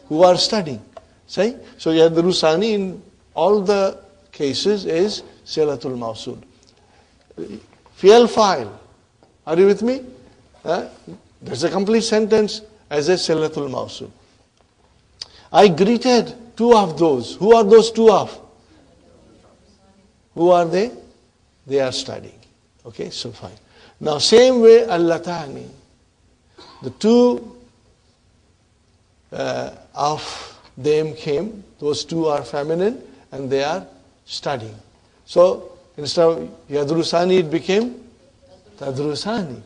Who are studying. See? So yadrusani in all the cases is silatul mawsul. Fi'al fa'il. Are you with me? There's a complete sentence. as a silatul mawsul. I greeted two of those. Who are those two of? Who are they? They are studying. Okay, so fine. Now same way, allatani. The two of them came. Those two are feminine and they are studying. So instead of yadrusani, it became tadrusani.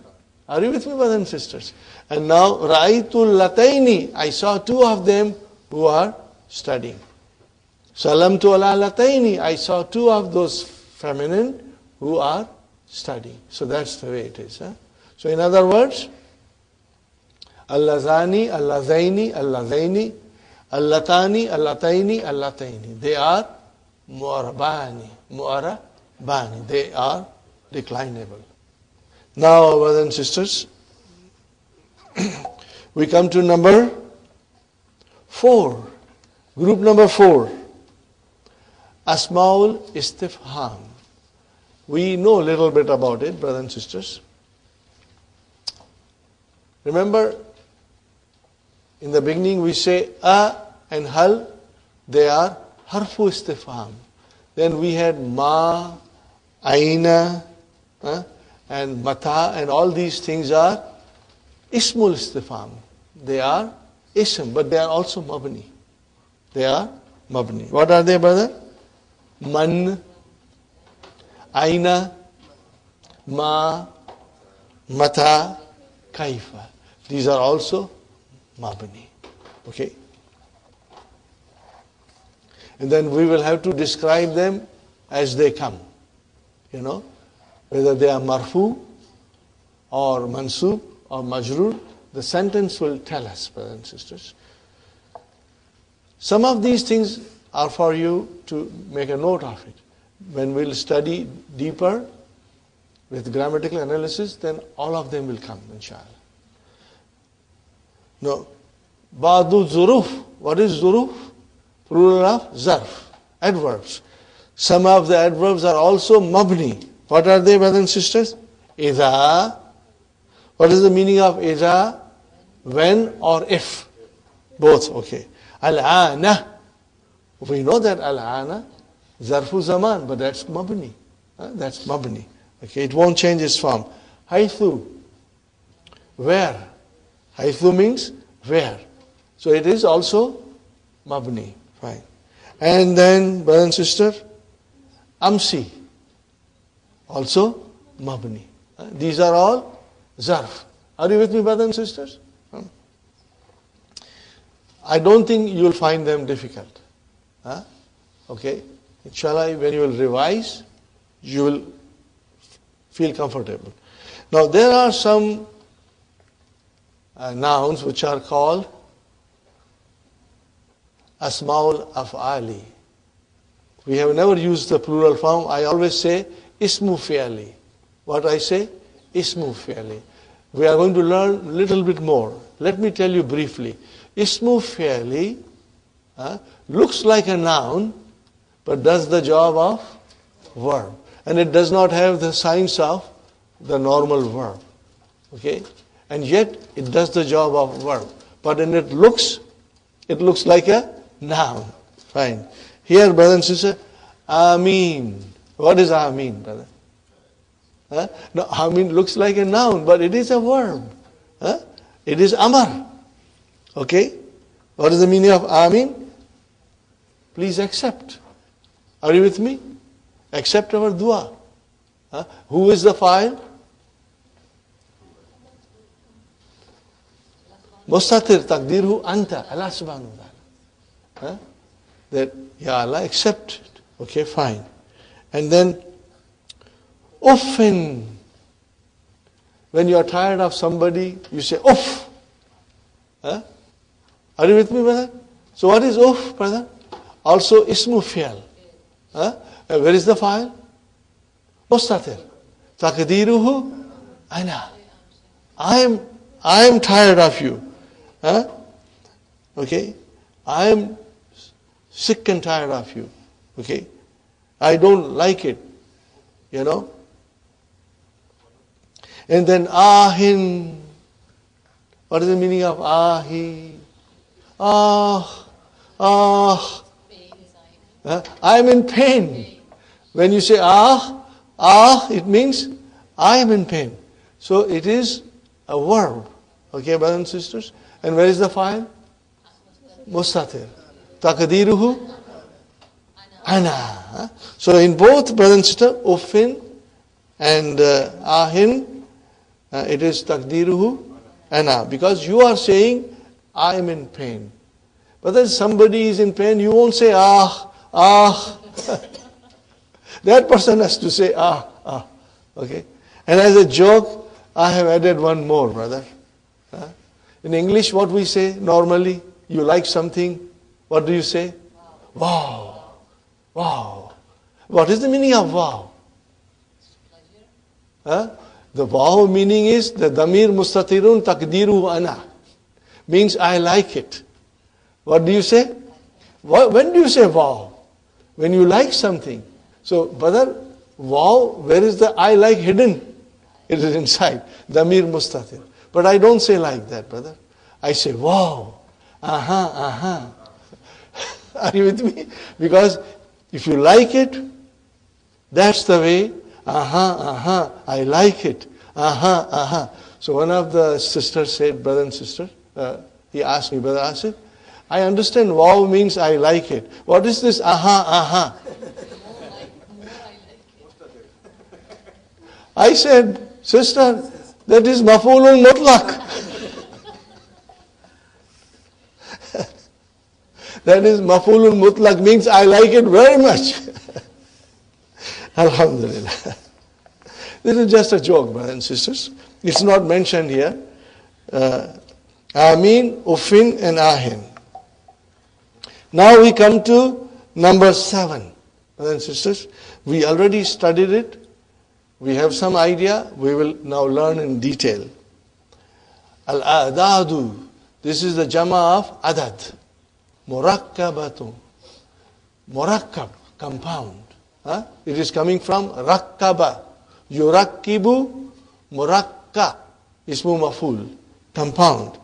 Are you with me, brothers and sisters? And now ra'aytul lataini. I saw two of them who are studying. Salamtu ala lataini. I saw two of those feminine who are studying. So that's the way it is. So in other words, allazani, allazaini, allazaini, allatani, allataini, allataini. They are mu'arabani, mu'arabani. They are declinable. Now, brothers and sisters, we come to number 4. Group number 4. Asmaul istifham. We know a little bit about it, brothers and sisters. Remember, in the beginning we say a and hal, they are harfu istifham. Then we had ma, aina, and mata, and all these things are ismul istifham. They are ism, but they are also mabni. They are mabni. What are they, brother? Man, aina, ma, mata, kaifa. These are also mabni. Okay? And then we will have to describe them as they come. You know? Whether they are marfu or mansub or majroor, the sentence will tell us, brothers and sisters. Some of these things are for you to make a note of it. When we'll study deeper with grammatical analysis, then all of them will come, inshallah. No. Ba'du zuruf. What is zuruf? Plural of zarf. Adverbs. Some of the adverbs are also mabni. What are they, brothers and sisters? Idha. What is the meaning of idha? When or if. Both, okay. Al-ana. We know that al-ana, zarfu zaman, but that's mabni. That's mabni. Okay, it won't change its form. Haythu. Where? Haythu means where. So it is also mabni. Fine. And then, brother and sister, amsi. Also mabni. These are all zarf. Are you with me, brothers and sisters? I don't think you will find them difficult. Okay? Inshallah, when you will revise, you will feel comfortable. Now, there are some nouns which are called asmaul af'ali. We have never used the plural form. I always say ismu fi'ali. What I say? Ismu fi'ali. We are going to learn a little bit more. Let me tell you briefly. Ismu fi'ali looks like a noun, but does the job of verb. And it does not have the signs of the normal verb. Okay? And yet, it does the job of verb. But when it looks like a noun. Fine. Here, brother and sister, Ameen. What is Ameen, brother? No, Ameen looks like a noun, but it is a verb. It is Amar. Okay? What is the meaning of Ameen? Please accept. Are you with me? Accept our dua. Who is the fa'il? Mustatir taqdirhu anta. Allah subhanahu wa ta'ala. That, Ya Allah, accept it. Okay, fine. And then, uffin. When you are tired of somebody, you say uff. Are you with me, brother? So what is uff, brother? Also ismu fi'al. Where is the file? Mustatir. Taqdiruhu ana. I am tired of you. Okay? I am sick and tired of you. Okay? I don't like it. You know? And then ahin. What is the meaning of ahi? Ah, ah. I am in pain. When you say it means I am in pain. So it is a verb. Okay, brothers and sisters? And where is the file? Mustatir. Taqdiruhu? Ana. So in both, brothers and sisters, uffin and ahin, it is taqdiruhu ana. Because you are saying, I am in pain. But if somebody is in pain, you won't say ah. That person has to say ah. Okay? And as a joke, I have added one more, brother. In English, what we say normally, you like something, what do you say? Wow. Wow. What is the meaning of wow? The wow meaning is the damir mustatirun taqdiru ana. Means I like it. What do you say? When do you say wow? When you like something. So, brother, wow, where is the I like hidden? It is inside. Damir mustatir. But I don't say like that, brother. I say wow. Aha. Are you with me? Because if you like it, that's the way. I like it. So one of the sisters said, brother and sister, he asked me, brother Asif, I understand wow means I like it. What is this aha? I said, sister, that is maf'ulun mutlaq. That is maf'ulun mutlaq means I like it very much. Alhamdulillah. This is just a joke, brothers and sisters. It's not mentioned here. Amin, Ufin, and Ahin. Now we come to number 7. Brothers and sisters, we already studied it. We have some idea. We will now learn in detail. Al-a'dadu. This is the jama of adad. Murakkabatu. Murakkab, compound. It is coming from rakkaba. Yurakkibu, murakka. Ismu maful. Compound.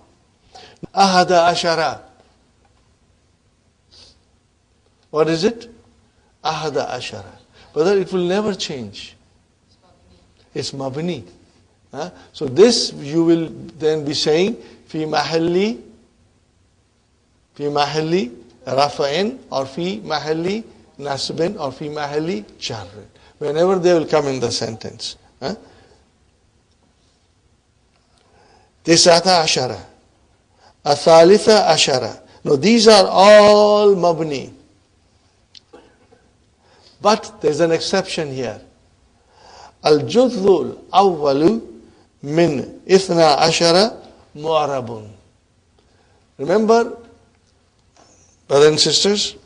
Ahada ashara. What is it? Ahada ashara. Brother, it will never change. It's mabni. So this you will then be saying fi mahalli rafa'in or fi mahalli nasbin or fi mahalli jarrin. Whenever they will come in the sentence. Tisata ashara. Athalitha ashara. No, these are all mabni. But there's an exception here. Al-juzul awwalu min ithna ashara mu'arabun. Remember, brothers and sisters,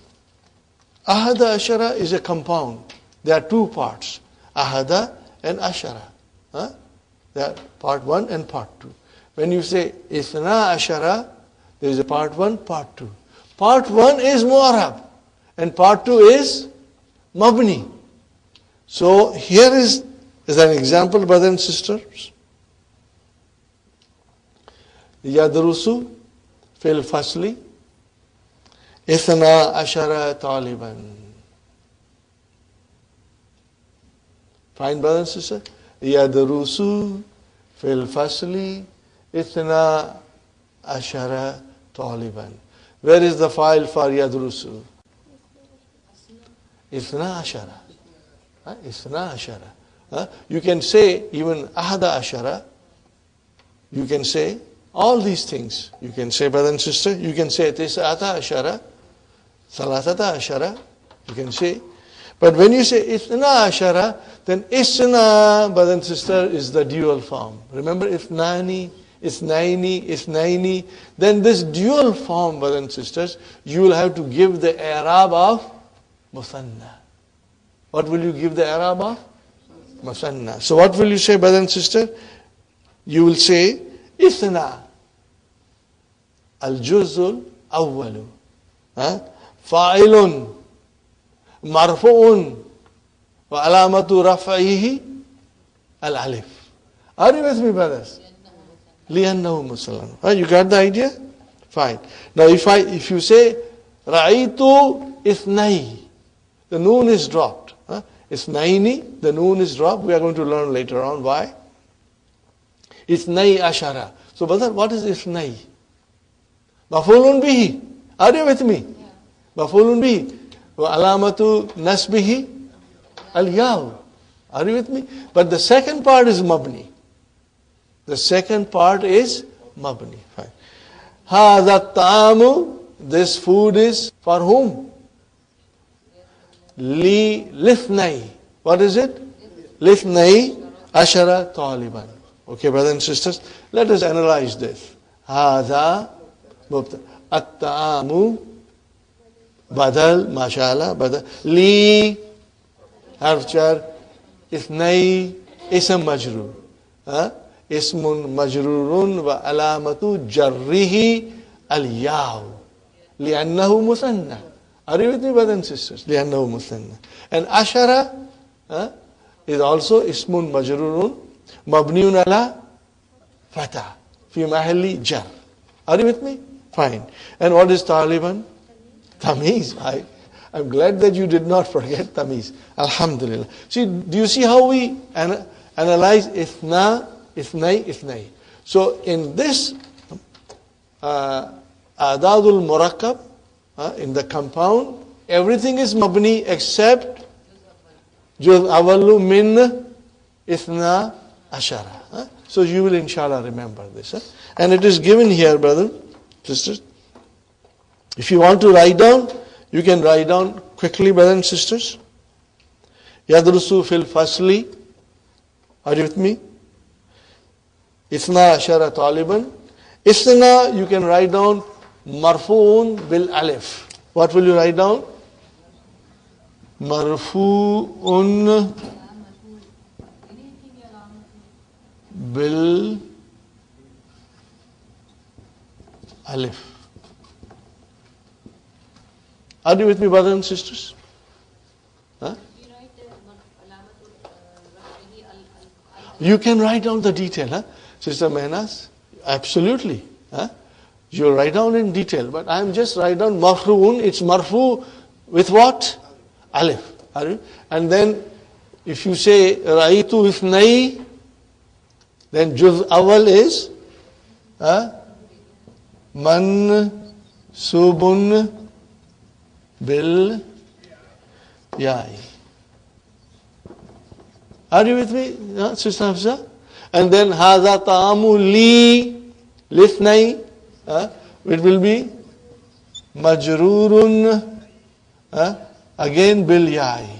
ahada ashara is a compound. There are two parts, ahada and ashara. There are part 1 and part 2. When you say ithna ashara, there is a part 1, part 2. Part 1 is mu'arab and part 2 is mabni. So here is an example, brothers and sisters. Yadrusu fil fasli ithna ashara taliban. Fine, brothers and sisters. Yadrusu fil fasli ithna ashara taliban. Where is the file for yadrusu? Ithna ashara. Ithna ashara. You can say even ahada ashara. You can say all these things. You can say, brother and sister, you can say tis'ata ashara, salatata ashara. You can say. But when you say ithna ashara, then isna, brother and sister, is the dual form. Remember ithnani, ithnaini, ithnaini. Then this dual form, brothers and sisters, you will have to give the i'rab of musanna. What will you give the i'rab of? Musanna. So what will you say, brother and sister? You will say ithna al-juzul awwalu fa'ilun marfu'un wa alamatu raf'ihi al-alif. Are you with me, brothers? لِأَنَّهُ مُسَلَّمٌ. You got the idea? Fine. Now if you say رَأَيْتُ إِثْنَيْ, the noon is dropped. إِثْنَيْنِ, the noon is dropped. We are going to learn later on why. إِثْنَيْ أَشَرَ. So brother, what is إِثْنَيْ? مفعول به. Are you with me? مفعول به. وعلامة نسبه الياء. Are you with me? But the second part is mabni. The second part is mabni. Fine. هذا الطعام, this food is for whom? لِثْنَيْ. What is it? لِثْنَيْ عَشَرَ طَالِبًا. Okay, brothers and sisters, let us analyze this. هذا مبتدأ. الطعام بدل ما شاء الله بدل لي حرف جر اثني اسم مجرور اسم مجرور وعلامة جره الياء لأنه مثنى. Are you with me, brothers and sisters? لأنه مثنى. And ashara is also اسم مجرور مبني على فتح في محل جر. Are you with me? Fine. And what is Taliban? Tamiz. I'm glad that you did not forget Tamiz. Alhamdulillah. See, do you see how we analyze Ithna, Ithnai, Ithnai? So in this Adadul Murakkab, in the compound, everything is mabni except Juz Awallu min Ithna Ashara. So you will inshallah remember this. And it is given here, brother, sisters. If you want to write down, you can write down quickly, brothers and sisters. Yadrusu fil fasli. Are you with me? Ithna ashara taliban. Ithna, you can write down marfu'un bil alif. What will you write down? Marfu'un bil alif. Are you with me, brothers and sisters? You can write down the detail, Sister Mehnas? Absolutely. You'll write down in detail, but I'm just write down marfu'un. It's marfu with what? Alif. And then if you say ra'aytu ithnai, then juz awal is mansubun bil ya'i. Are you with me, Sister Hafsa? And then hadha ta'amu li lithnai, it will be majrurun again bil ya'i.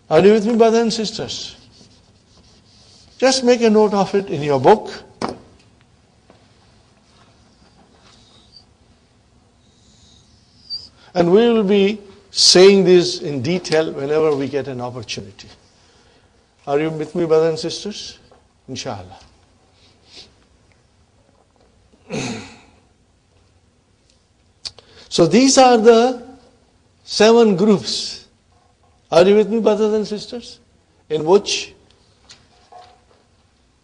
Are you with me, brothers and sisters? Just make a note of it in your book. And we will be saying this in detail whenever we get an opportunity. Are you with me, brothers and sisters? Inshallah. So these are the 7 groups. Are you with me, brothers and sisters? In which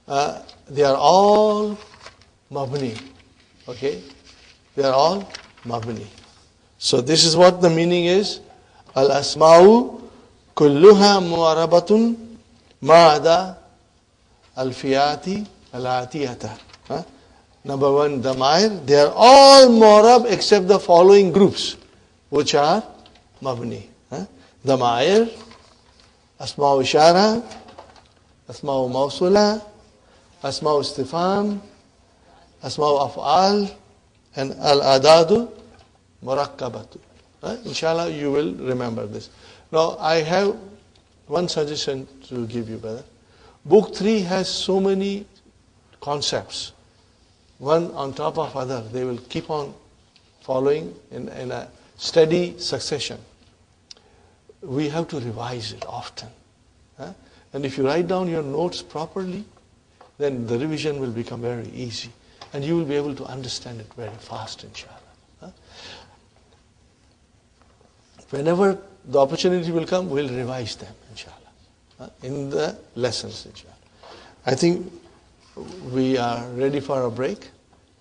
they are all mabni. Okay? They are all mabni. So this is what the meaning is. Al-asma'u kulluha mu'arabatun ma'ada al-fiyati al-atiyata. Number 1, damair. They are all mu'arab except the following groups, which are mabni. Damair, asma'u ishara, asma'u mawsula, asma'u istifam, asma'u af'al, and al-adadu murakkabatu. Inshallah, you will remember this. Now, I have one suggestion to give you, brother. Book 3 has so many concepts, one on top of other. They will keep on following in a steady succession. We have to revise it often. And if you write down your notes properly, then the revision will become very easy. And you will be able to understand it very fast, inshallah. Whenever the opportunity will come, we'll revise them, inshallah, in the lessons, inshallah. I think we are ready for a break.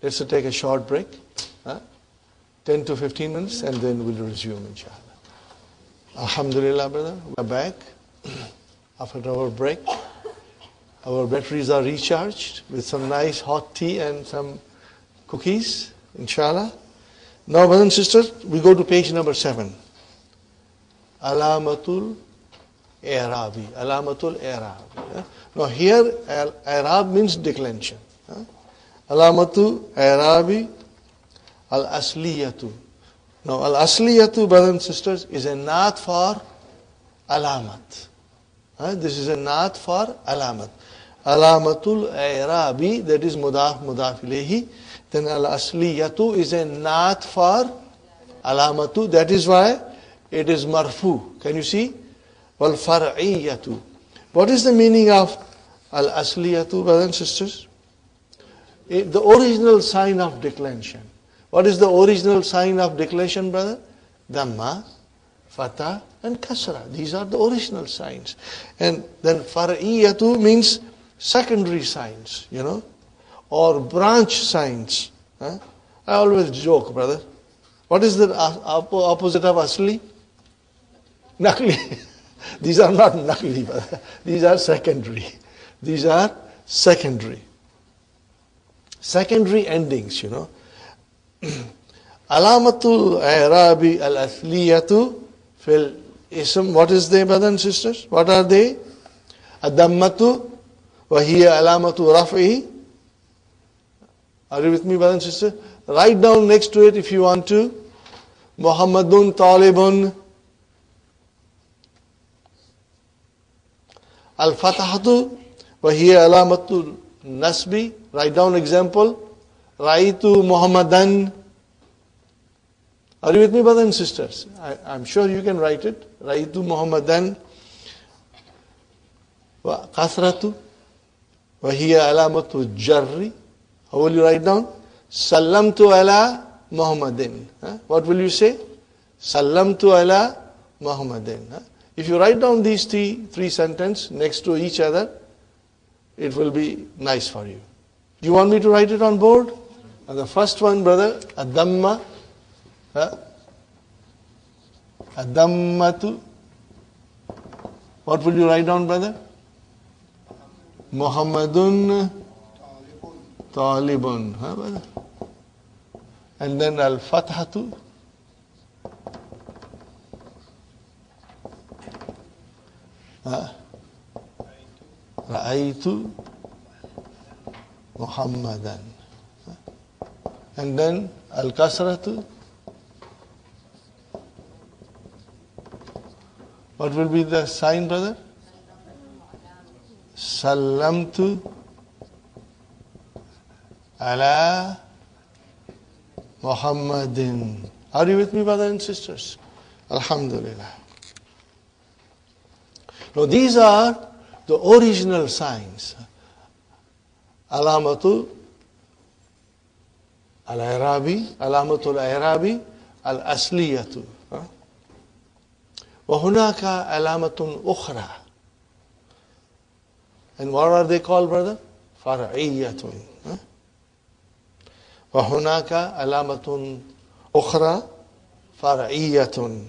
Let's take a short break, 10 to 15 minutes, and then we'll resume, inshallah. Alhamdulillah, brother, we're back after our break. Our batteries are recharged with some nice hot tea and some cookies, inshallah. Now, brothers and sisters, we go to page number 7. Alamatul I'rabi. Alamatul I'rabi. Now here, I'rab means declension. Alamatul I'rabi al-asliyatu. Now al-asliyatu, brothers and sisters, is a naat for alamat. This is a naat for alamat. Alamatul I'rabi, that is mudaf ilayhi. Then al-asliyatu is a naat for alamatu. That is why it is marfu. Can you see? Wal far'iyatu. What is the meaning of al-asliyatu, brothers and sisters? The original sign of declension. What is the original sign of declension, brother? Dhamma, fatha, and kasra. These are the original signs. And then far'iyatu means secondary signs, or branch signs. I always joke, brother. What is the opposite of asli? Nakli. These are not nakli, brother. These are secondary. These are secondary. Secondary endings, Alamatul I'rabi al-athliyatu fil ism. What is they, brothers and sisters? What are they? Ad-dammatu wa hiya alamatu raf'i. Are you with me, brothers and sisters? Write down next to it if you want to. Muhammadun talibun. Al-fatahatu wa hiya alamatu nasbi. Write down example. Raitu Muhammadan. Are you with me, brothers and sisters? I'm sure you can write it. Raitu Muhammadan. Wa kasratu wa hiya alamatu jarri. How will you write down? Sallamtu ala Muhammadin. What will you say? Sallamtu ala Muhammadin. If you write down these three sentences next to each other, it will be nice for you. Do you want me to write it on board? And the first one, brother, ad-damma. Ad-dammatu. What will you write down, brother? Muhammadun talibun. Brother? And then al-fathatu. Ra'aytu Muhammadan. And then al-kasratu. What will be the sign, brother? Sallamtu ala Muhammadin. Are you with me, brothers and sisters? Alhamdulillah. Now these are the original signs. Alamatul al-I'rabi, Alamatul I'rabi al-Asliyatu. وَهُنَاكَ عَلَامَةٌ أُخْرَى. And what are they called, brother? فَرْعِيَّةٌ. وَهُنَاكَ عَلَامَةٌ أُخْرَى فَرْعِيَّةٌ.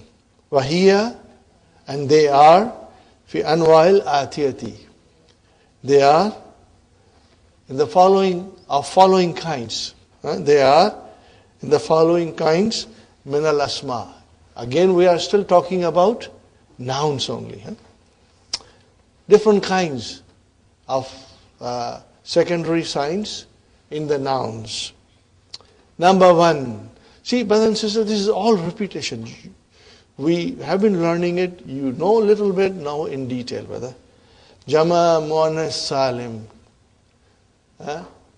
وَهِيَ, and they are في أنواع الآتية. They are in the following kinds. They are in the following kinds من الأسماء. Again, we are still talking about nouns only. Different kinds of secondary signs in the nouns. Number 1. See, brothers and sisters, this is all repetition. We have been learning it. You know a little bit now in detail, brother. Jama Muannas Salim.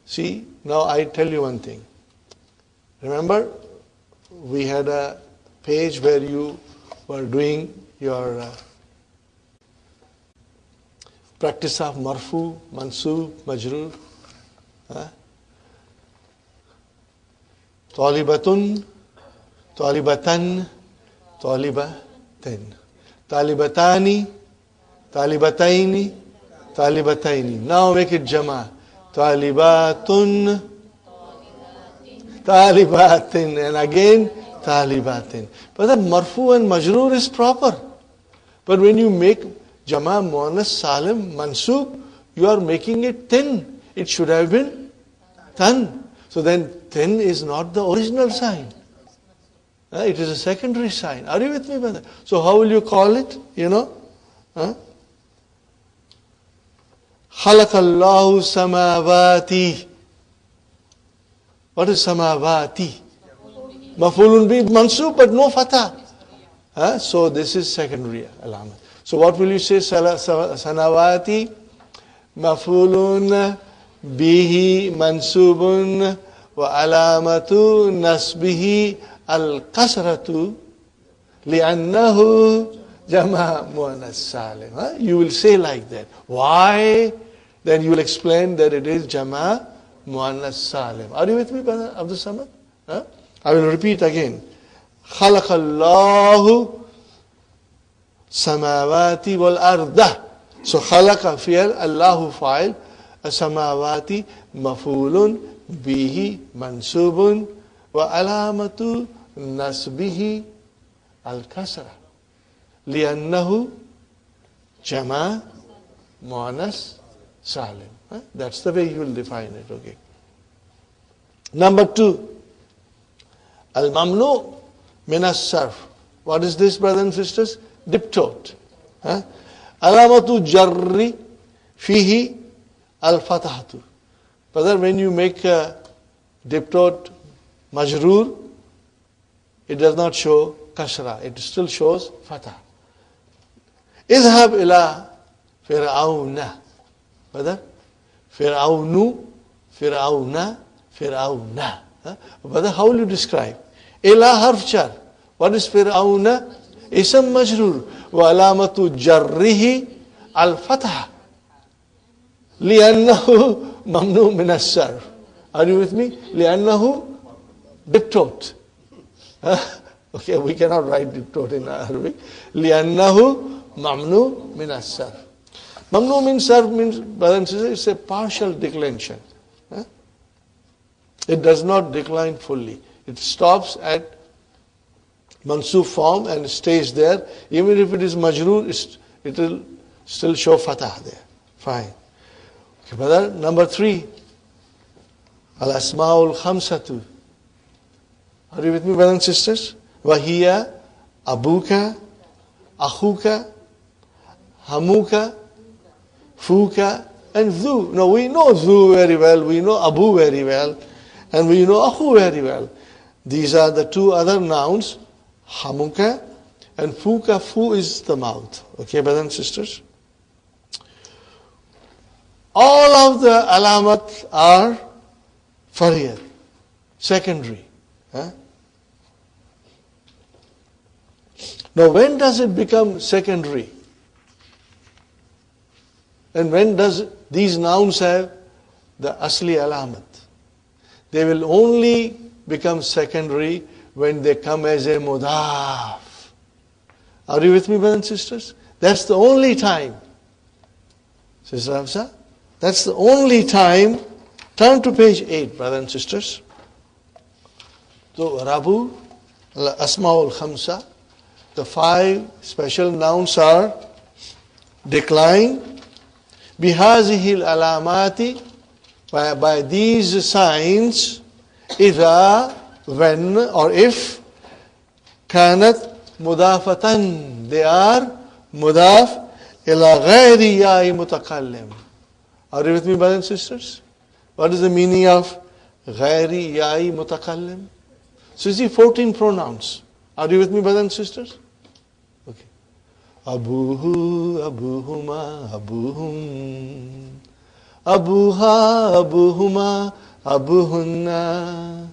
See, now I tell you one thing. Remember, we had a page where you were doing your practice of marfu, mansub, majroor. Talibatun, talibatan, talibatin. Talibatani, talibataini, talibataini. Now make it jama. Talibatun. Talibatin. And again, talibatin. But that marfu and majroor is proper. But when you make Jama Muannas Salim Mansub, you are making it tin. It should have been tan. So then tin is not the original sign. It is a secondary sign. Are you with me, brother? So how will you call it? Khalaqallahu samawati. What is samawati? Mafulun bi mansub, but no fatah. So this is secondary alamat. So what will you say? Sanawati mafulun bihi mansubun wa alamatu nasbihi al-kasratu li'annahu jama' muannas salim. You will say like that. Why? Then you will explain that it is jama' muannas salim. Are you with me, brother Abdul Samad? I will repeat again. Khalaqallahu samawati wal arda. So khalaqa fi'al, Allahu fa'il, samawati mafulun bihi mansubun wa alamatu nasbihi al-kasra li'annahu jama' muannas salim. That's the way you will define it. Okay. Number 2. Al-mamnu min as-sarf. What is this, brothers and sisters? Diptote. Alamatu jarri fihi al-fatahatu. Brother, when you make a diptote majroor, it does not show kasra. It still shows fatah. Idhab ila fir'auna. Brother, fir'aunu, fir'auna, fir'auna. Brother, how will you describe? Ila harf jar. What is fir'auna? Ism majroor. Wa alamatu jarrihi al-fatah. Li'annahu mamnu min as-sarf. Are you with me? Li'annahu diptote. Okay, we cannot write diptote in Arabic. Li'annahu mamnu min as-sarf. Mamnu min sarf means, brothers and sisters, it's a partial declension. It does not decline fully. It stops at mansub form and stays there. Even if it is majroor, it will still show fatah there. Fine. Okay, brother, number 3. Al-asma'ul khamsatu. Are you with me, brothers and sisters? Wahiya, abuka, akhuka, hamuka, fuka, and dhu. Now we know dhu very well, we know abu very well, and we know akhu very well. These are the 2 other nouns, hamuka and fuka. Fu is the mouth. Okay, brothers and sisters? All of the alamat are fariyat, secondary. Now when does it become secondary? And when does these nouns have the asli alamat? They will only become secondary when they come as a mudaf. Are you with me, brothers and sisters? That's the only time. Sister Hafsa, that's the only time. Turn to page 8, brothers and sisters. So Rabu, Asma'ul Khamsa, the 5 special nouns are decline, bihazihil alamati, by these signs, idha, when or if, kanat mudafatan, they are mudaf ila ghayri ya'i mutakallim. Are you with me, brothers and sisters? What is the meaning of ghayri ya'i mutakallim? So you see 14 pronouns. Are you with me, brothers and sisters? Okay. Abuhu, abuhuma, abuhum. Abuha, abuhuma, abuhunna.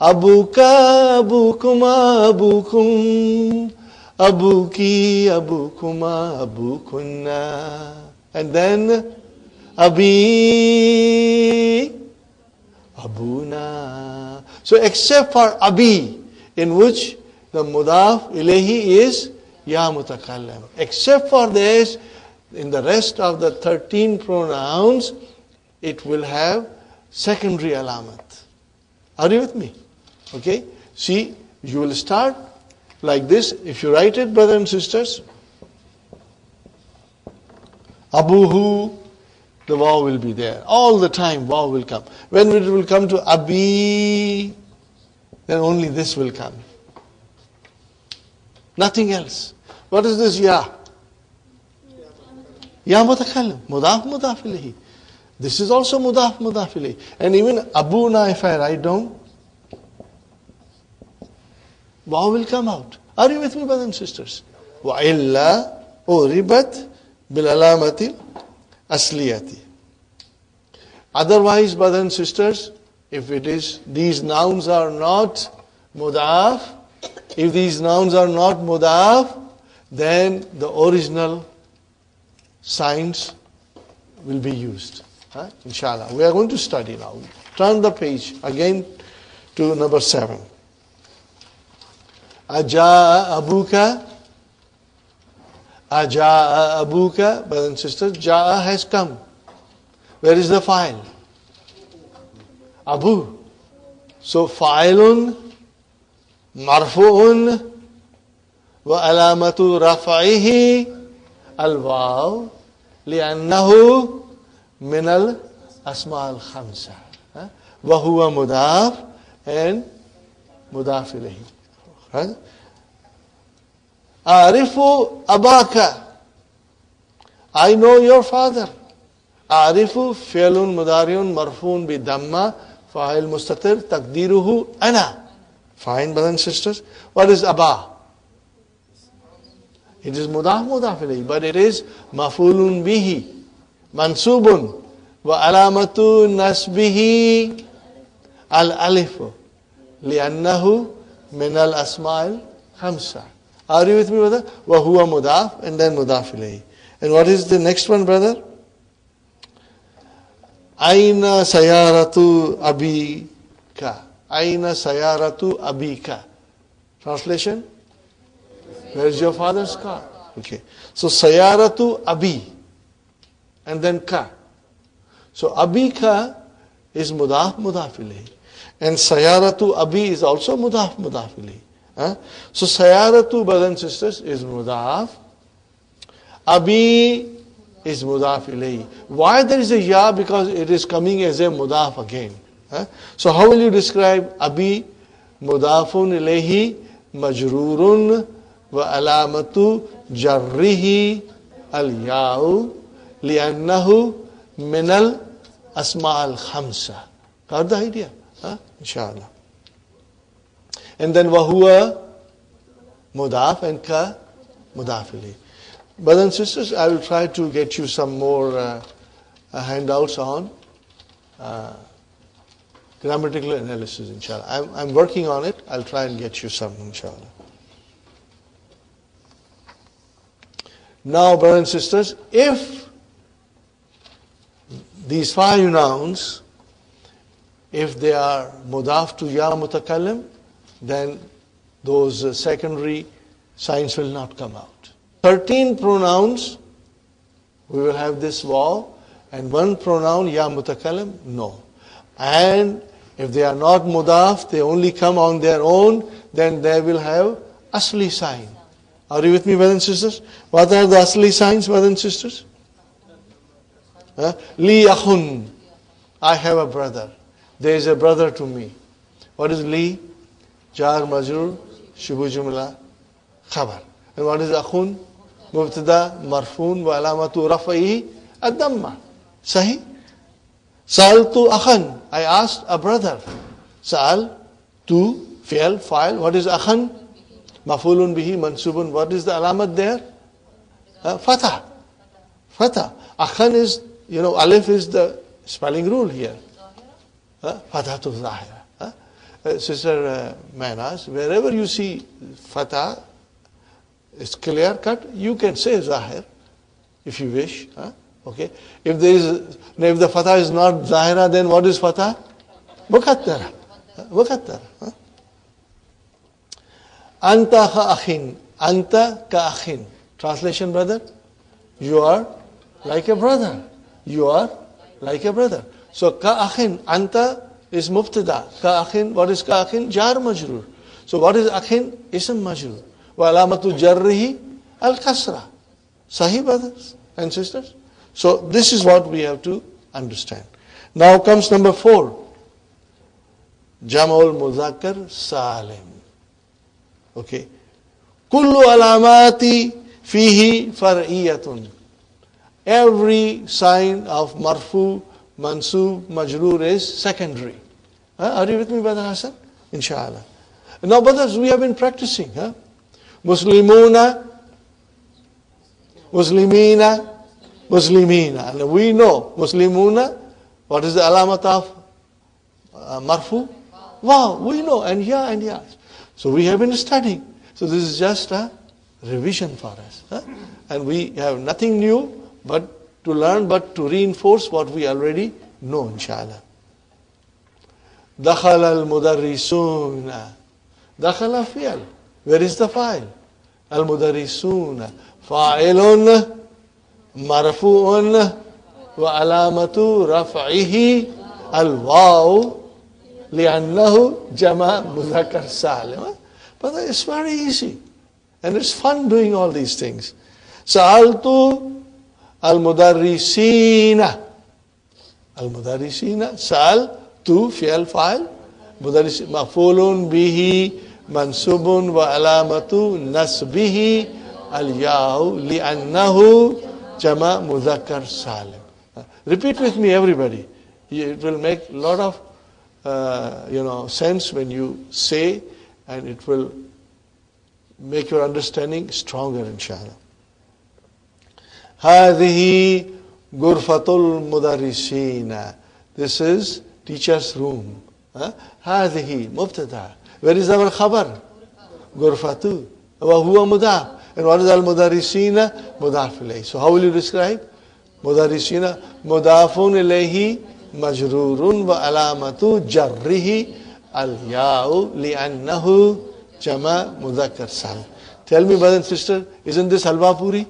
Abuka, abukuma, abukum. Abuki, abukuma, abukunna. And then Abi, Abuna. So except for Abi, in which the mudaf ilayhi is ya mutakallam. Except for this, in the rest of the 13 pronouns, it will have secondary alamat. Are you with me? Okay? See, you will start like this. If you write it, brothers and sisters, Abuhu, the waw will be there. All the time waw will come. When it will come to Abi, then only this will come. Nothing else. What is this ya? Ya mutakallim. Mudaf mudaf ilayhi. This is also mudaf mudaf ilayhi. And even Abuna, if I write down, waw will come out. Are you with me, brothers and sisters? Wa illa uribat bil alamati asliyati. Otherwise, brothers and sisters, if it is, these nouns are not mudaf, if these nouns are not mudaf, then the original signs will be used. Inshallah. We are going to study now. Turn the page again to number 7. Aja'a abuka. Aja'a abuka. Brothers and sisters, Ja'a has come. Where is the file? Abu. So fa'ilun marfu'un wa alamatu raf'ihi al-waw li'annahu min al-asma al-khamsa. Wa huwa mudaf and mudaf ilayhi. Right? Arifu abaka. I know your father. Arifu fi'lun mudari'un marfu'un bi damma fa'il mustatir taqdiruhu ana. Fine, brothers and sisters. What is Abba? It is mudaf mudaf ilayhi, but it is maf'ulun bihi, mansubun, wa alamatu nasbihi al-alifu, li'annahu min al-asma'il khamsa. Are you with me, brother? Wa huwa mudaf and then mudaf ilayhi. And what is the next one, brother? Aina sayaratu abika. Aina sayaratu abika. Translation? Where is your father's car? Okay. So sayaratu abi. And then ka. So abika is mudaf mudaf ilayhi. And sayaratu abi is also mudaf mudaf ilayhi. So sayaratu, brothers and sisters, is mudaf. Abi is mudaf ilayhi. Why there is a ya? Because it is coming as a mudaf again. So how will you describe Abi? Mudafun ilayhi majrurun wa alamatu jarrihi al-ya'u li'annahu min al-asma' al-khamsa. Got the idea? Inshallah. And then wa huwa mudaf and ka mudaf ilayhi. Brothers and sisters, I will try to get you some more handouts on grammatical analysis, inshallah. I'm working on it. I'll try and get you some, inshallah. Now, brothers and sisters, if these 5 nouns, if they are mudaf to ya mutakallim, then those secondary signs will not come out. 13 pronouns, we will have this waw, and 1 pronoun ya mutakallim, no. And if they are not mudaf, they only come on their own, then they will have asli sign. Are you with me, brothers and sisters? What are the asli signs, brothers and sisters? Li akhun. I have a brother. There is a brother to me. What is li? Jar majrur, shubu jumla, khabar. And what is akhun? Mubtada, marfun, wa alamatu rafa'ihi, ad-damma. Sahih? Sa'altu akhan. I asked a brother. Sa'al, tu, fi'al, fa'il. What is akhan? Maf'ulun bihi, mansubun. What is the alamat there? Fatah. Fatah. Akhan is, alif is the spelling rule here. Fatah to zahira. Sister Manas, wherever you see fatah, it's clear cut, you can say zahir if you wish. Okay. If the fatah is not zahira, then what is fatah? Muqaddara. Muqaddara. Anta ka akhin. Anta ka akhin. Translation, brother? You are like a brother. You are like a brother. So ka-akhin, anta is mubtada. Ka-akhin, what is ka-akhin? Jar majrur. So what is akhin? Ism majrur. Wa alamatu jarrihi al-kasra. Sahih, brothers and sisters? So this is what we have to understand. Now comes number 4. Jam'ul Muzakkar Salim. Okay. Kullu alamati fihi far'iyatun. Every sign of marfu, mansub, majroor is secondary. Are you with me, Brother Hassan? Inshallah. Now, brothers, we have been practicing. Muslimuna, Muslimina, Muslimina. And we know Muslimuna, what is the alamat of marfu? Wow, we know. And yeah. So we have been studying. So this is just a revision for us. And we have nothing new but to learn, but to reinforce what we already know, inshallah. Dakhala al-mudarrisuna. Dakhala fi'al. Where is the file? Al-mudarrisuna. Fa'ilun marfu'un wa alamatu raf'ihi al-waw li'annahu jama' mudhakkar salim. But it's very easy. And it's fun doing all these things. Sa'altu al-mudarrisina. Al-mudarrisina. Sa'al tu fi'al fa'il. Mudarris maf'ulun bihi mansubun wa alamatu nasbihi al-ya'u li'annahu jama' mudhakkar salim. Repeat with me, everybody. It will make a lot of sense when you say, and it will make your understanding stronger, inshallah. هذه غرفة المدرسين. This is teacher's room. هذه مبتدا. Where is our khabar? غرفة. وهو مضاف. And what is المدرسين? مضاف إليه. So how will you describe? مدرسين مضاف إليه مجرور وعلامة جره الياء لأنه جمع مذكر سالم. Tell me, brother and sister, isn't this halwa puri?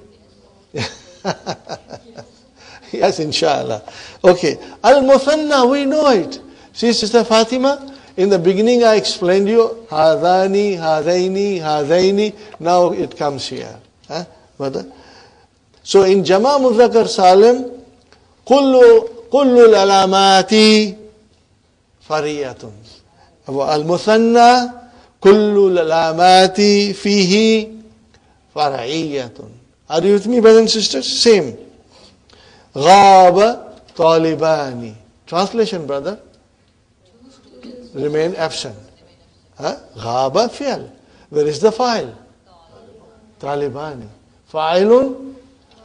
Yes, inshallah. Okay. Al-Muthanna, we know it. See, Sister Fatima, in the beginning I explained you, Hadani, Hadaini, Hadaini. Now it comes here. So in Jama Mudhakkar Salim, kullu al-alamati fariyatun. Al-Muthanna, kullu al-alamati fihi fariyatun. Are you with me, brothers and sisters? Same. Ghaba talibani. Translation, brother. Remain absent. Ghaba fi'al. Where is the file? Talibani. Fa'ilun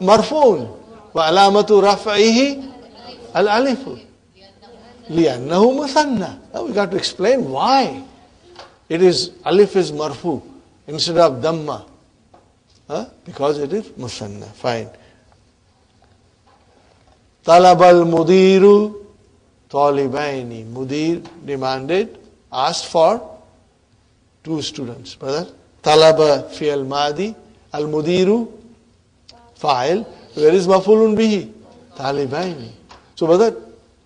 marfu'un. Wa alamatu raf'ihi al-alifu. Li'annahu muthanna. Now we got to explain why. It is, alif is marfu instead of dhamma. Because it is muthanna. Fine. Talabal mudiru talibaini. Mudir demanded, asked for 2 students. Brother, talaba fi'al madi, al mudiru fa'il. Where is maf'ulun bihi? Talibaini. So brother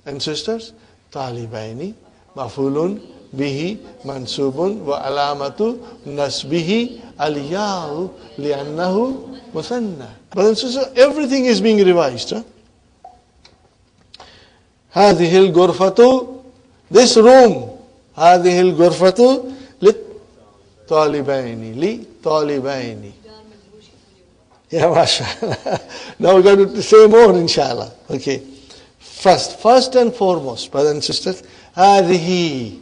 and sisters, talibaini, maf'ulun bihi, mansubun wa alamatu nasbihi al-ya'u li'annahu muthanna. Brother and sisters, everything is being revised. هذه الغرفة, this room, هذه الغرفة للطالبين. Yeah, mashallah. Now we got to say more, inshallah. Okay. First and foremost, brothers and sisters, هذه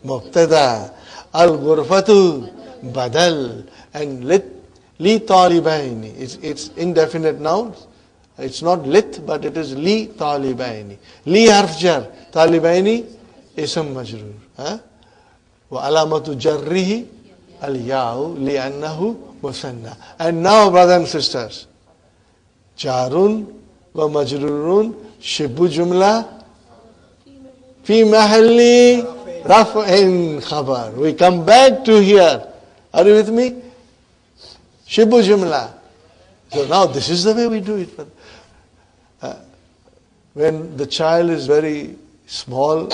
مبتدا, الغرفة badal, and لطالبين. It's indefinite nouns. It's not lit, but it is li talibaini. Li harf jar. Talibaini ism majrur. Wa alamatu jarrihi al-ya'u li'annahu musanna. And now, brothers and sisters, jarun wa majrurun shibbu jumla fi mahalli raf'in khabar. We come back to here. Are you with me? Shibbu jumla. So now this is the way we do it. when the child is very small,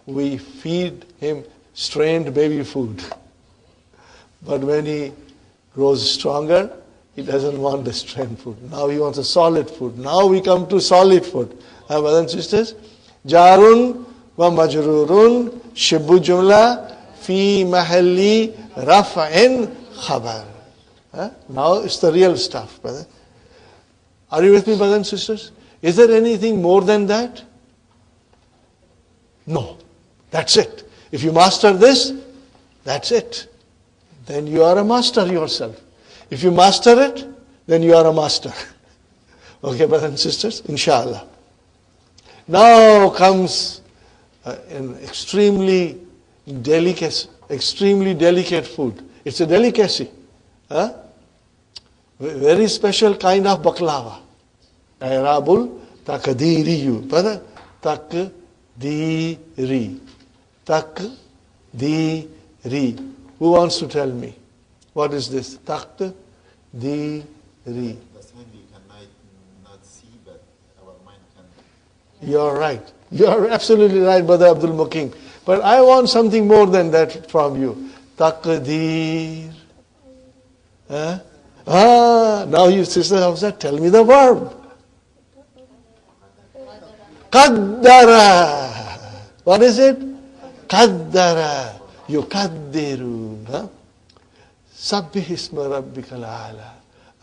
we feed him strained baby food. But when he grows stronger, he doesn't want the strained food. Now he wants a solid food. Now we come to solid food. Brothers and sisters, Jarun wa majrurun shibbu jumla fi mahalli raf'in khabar. Now it's the real stuff, brother. Are you with me, brothers and sisters? Is there anything more than that? No. That's it. If you master this, that's it. Then you are a master yourself. If you master it, then you are a master. Okay, brothers and sisters? Inshallah. Now comes an extremely delicate food. It's a delicacy. Very special kind of baklava. Arabul takdiriyu. Brother, takdiri. Takdiri. Who wants to tell me? What is this? Takdiri. The sign we can not see, but our mind can. You're right. You're absolutely right, Brother Abdul Mukim. But I want something more than that from you. Taqdeer. Now you, Sister Hafsa, tell me the verb. Qaddara. What is it? Qaddara. Yukaddiru. Sabbih isma rabbikal a'la.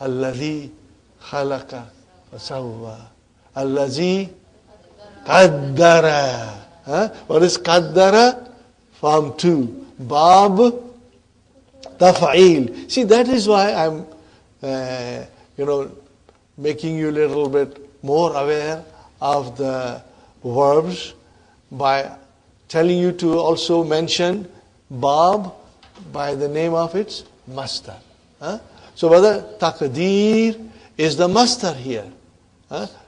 Alladhi khalaqa fasawwa. Alladhi qaddara. What is qaddara? Form 2. Bab taf'il. See, that is why I'm making you a little bit more aware of the verbs by telling you to also mention Bab by the name of its master. So whether taqdeer is the master here.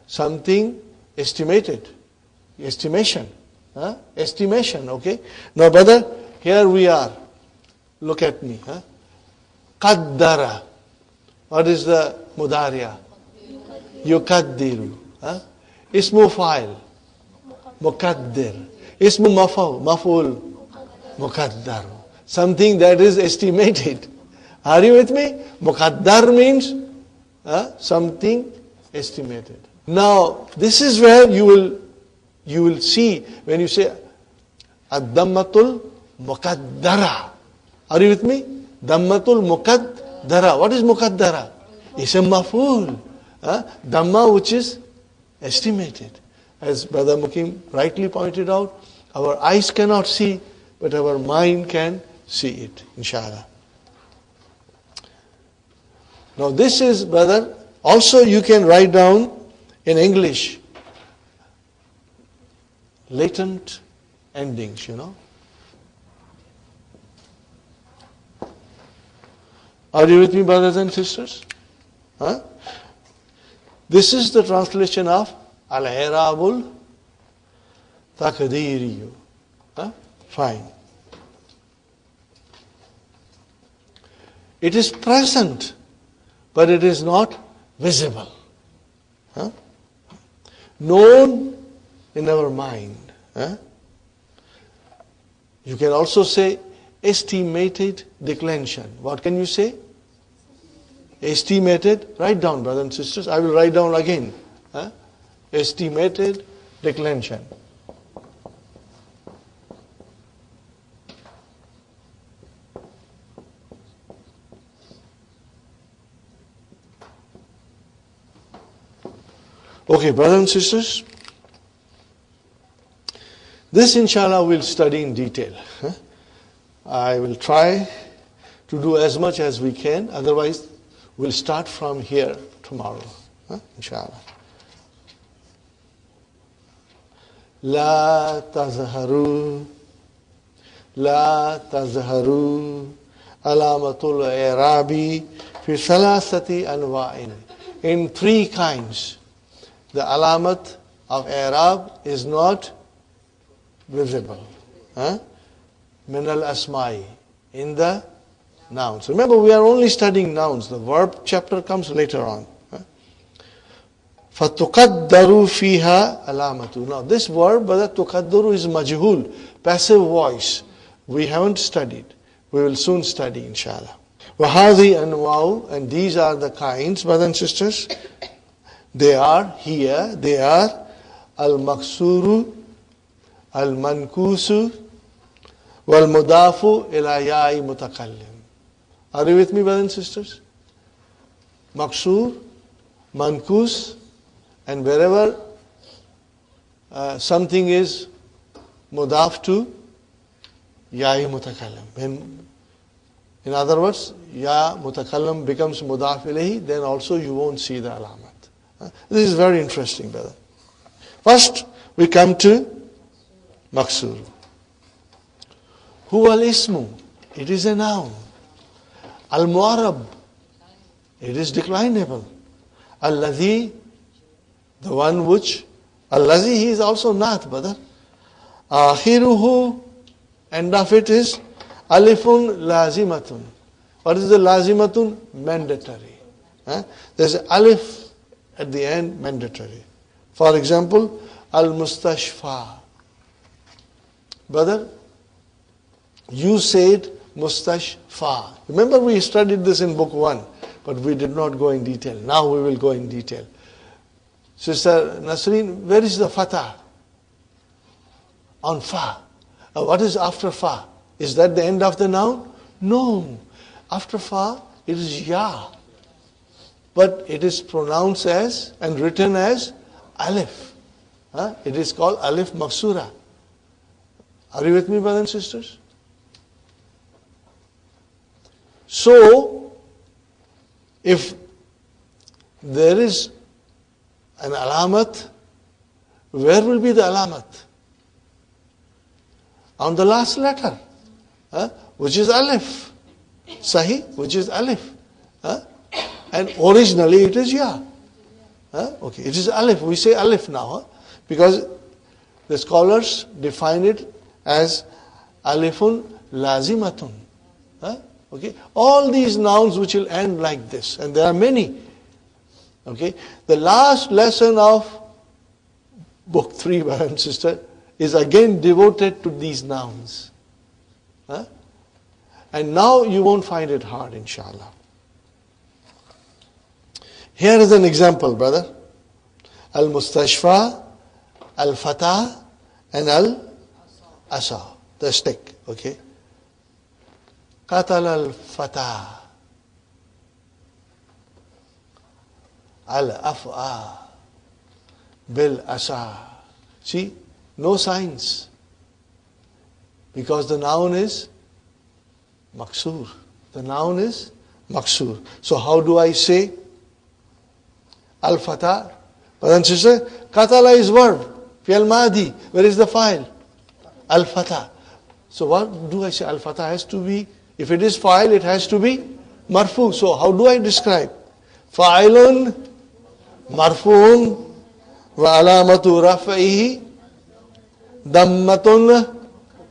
Something estimated. Estimation. Estimation, okay? Now brother, here we are. Look at me. Qaddara. What is the mudariya? Yukaddiru. Ismu fa'il. Mukaddir. Ismu maf'ul. Mukaddar. Something that is estimated. Are you with me? Mukaddar means something estimated. Now, this is where you will see when you say ad-dammatul mukaddara. Are you with me? Dammatul mukaddara. What is mukaddara? It's a maf'ul. Dhamma which is estimated. As Brother Mukim rightly pointed out, our eyes cannot see, but our mind can see it, inshallah. Now this is, brother, also you can write down in English, latent endings, Are you with me, brothers and sisters? This is the translation of Al-Irabul Taqdiriyu. Fine. It is present, but it is not visible. Known in our mind. You can also say estimated declension. What can you say? Estimated. Write down, brothers and sisters. I will write down again. Estimated declension. Okay, brothers and sisters, this inshallah we'll study in detail. I will try to do as much as we can, otherwise we'll start from here tomorrow, inshallah. La tazharu alamatul i'rabi fi salasati anwa'in. In 3 kinds. The alamat of i'rab is not visible. Min al-asma'i. In the nouns. Remember, we are only studying nouns. The verb chapter comes later on. فَتُقَدَّرُ فِيهَا alamatu. Now this verb, brother, tuqaddaru is majhul, passive voice. We haven't studied. We will soon study, inshallah. وَهَذِي أَنْوَاءُ, and these are the kinds, brothers and sisters. They are al-maksuru, al-mankusu, wal-mudafu ila ya'i mutakallim. Are you with me, brothers and sisters? Maksur, mankus, and wherever something is mudaf to, ya'i mutakallim. In other words, ya mutakallim becomes mudaf ilayhi, then also you won't see the alamat. This is very interesting, brother. First, we come to maksur. Huwa al-ismu, it is a noun. Al-mu'arab, it is declinable. Alladhi, the one which, alladhi, he is also not, brother. Akhiruhu, end of it is alifun lazimatun. What is the lazimatun? Mandatory. There's alif at the end, mandatory. For example, al-mustashfa. Brother, you said mustashfa. Remember we studied this in book 1, but we did not go in detail. Now we will go in detail. Sister Nasreen, where is the fatah? On fa. What is after fa? Is that the end of the noun? No. After fa, it is ya. But it is pronounced as and written as alif. It is called alif maksura. Are you with me, brothers and sisters? So, if there is an alamat, where will be the alamat? On the last letter, which is alif. Sahi, which is alif. And originally it is ya. Okay, it is alif. We say alif now, because the scholars define it as alifun lazimatun. Okay, all these nouns which will end like this, and there are many. Okay, the last lesson of book 3, brother and sister, is again devoted to these nouns. And now you won't find it hard, inshallah. Here is an example, brother. Al-mustashfa, al-fatah, and al-asa, the stick. Okay. Qatal al-fatah, al-af'a, bil-asa. See, no signs. Because the noun is maksur. The noun is maksur. So how do I say al-fatah? Brother and sister, qatala is verb. Fi'al madi. Where is the file? Al-fatah. So what do I say? Al-fatah has to be, if it is file, it has to be marfu. So how do I describe? Fa'ilun marfuun wa alamatu raf'ihi dammatun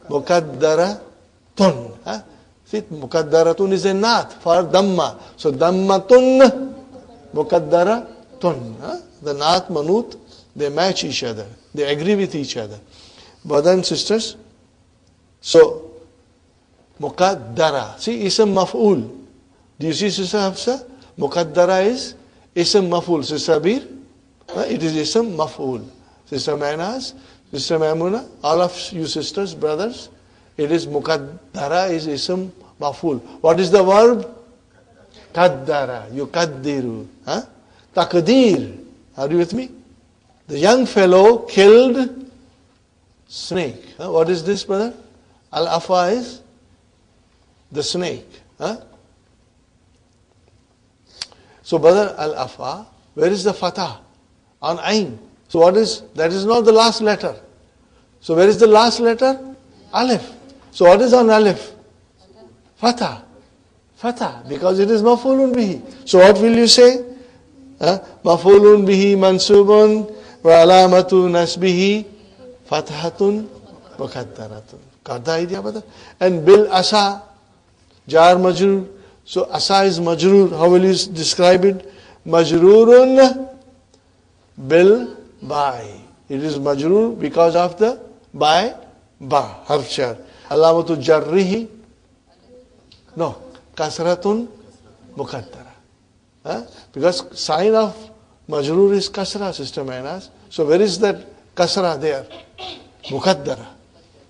mukaddaratun. See, mukaddaratun is a nat for damma. So dammatun mukaddaratun. The nat, manut, they match each other. They agree with each other. Brothers and sisters, so mukaddara. See, ism maf'ul. Do you see, Sister Hafsa? Mukaddara is ism maf'ul. Sister Abir, it is ism maf'ul. Sister Mainaz, Sister Maimuna, all of you sisters, brothers, it is mukaddara is ism maf'ul. What is the verb? Kaddara. Yukaddiru. Takdir. Are you with me? The young fellow killed snake. What is this, brother? Al-afa is the snake. So, brother, al-afa, where is the fatah? On ain. So what is, that is not the last letter. So where is the last letter? Alif. So what is on alif? Fatah. Fatah, because it is maf'ulun bihi. So what will you say? Maf'ulun bihi mansubun wa alamatu nasbihi fathatun mukaddaratun. Got the idea, brother? And bil asa, jar majrur. So asa is majrur. How will you describe it? Majrurun bil by. It is majroor because of the by, ba, harf jar. Alamatu jarrihi, no, kasratun muqaddara. Because sign of majroor is kasra, Sister Mainas. So where is that kasra there? Muqaddara.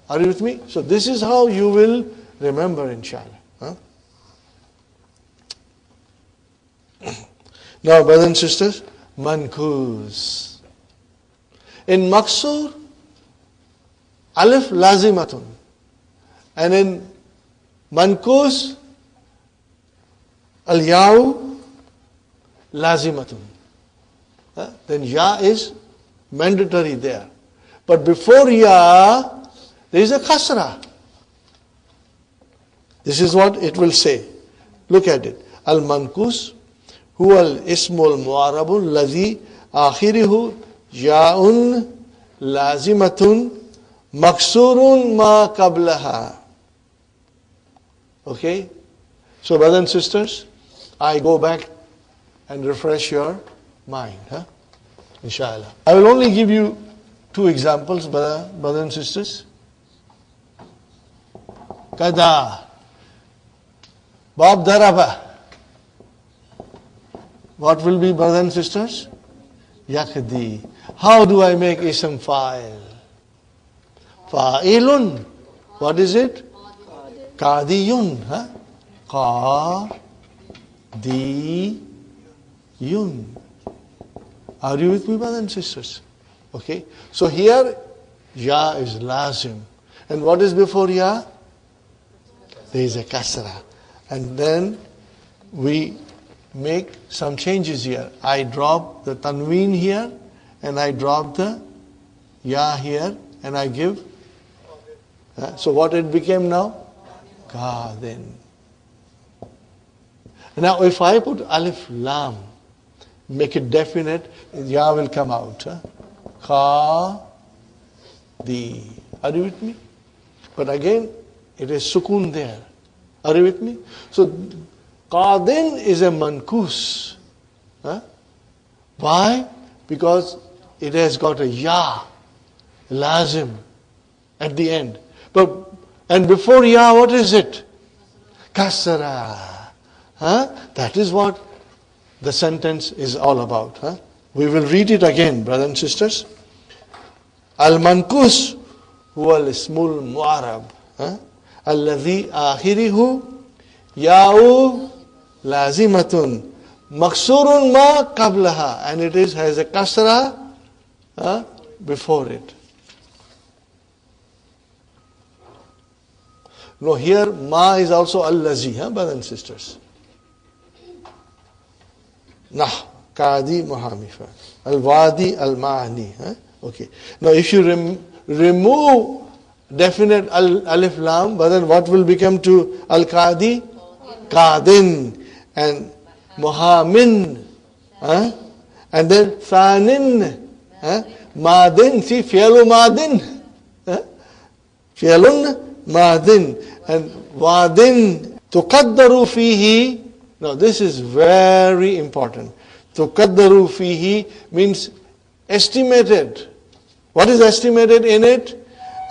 Are you with me? So this is how you will remember, inshallah. Now, brothers and sisters, mankus. In maksur, alif lazimatun. And in mankus, al-ya'u lazimatun. Then ya is mandatory there. But before ya, there is a kasra. This is what it will say. Look at it. Al-mankus huwa al-ismu al-mu'arabu alladhi akhirihu ya'un lazimatun maksurun ma qablaha. Okay? So brothers and sisters, I go back and refresh your mind. Inshallah. I will only give you 2 examples, brothers and sisters. Kada. Bob daraba. What will be, brothers and sisters? Yakdi. How do I make ism fa'il? Fa'ilun. What is it? Qadiyun. Qadiyun. Are you with me, brothers and sisters? Okay. So here, ya is lazim. And what is before ya? There is a kasra. And then we make some changes here. I drop the tanween here, and I drop the ya here, and I give. So what it became now? Qadin. Now if I put alif lam, make it definite, ya will come out. Qadi. Are you with me? But again, it is sukun there. Are you with me? So Qadin is a mankus. Why? Because it has got a ya, lazim, at the end. And before ya, what is it? Kasra. That is what the sentence is all about. We will read it again, brothers and sisters. Al-mankus huwa al-ismul mu'arab. Alladhi akhirihu ya'u lazimatun maksurun ma qablaha, and it has a kasra before it. No, here ma is also al-lazi, brothers and sisters. Nah, qadi muhamifa, al-wadi al-ma'ani. Okay. Now if you remove definite alif lam, but then what will become to al-qadi? Qadin. And muhamin. And then thanin. Madin. See, fi'lu madin. Fi'lun madin. And wadin. Tuqaddaru fihi. Now this is very important. Tuqaddaru fihi means estimated. What is estimated in it?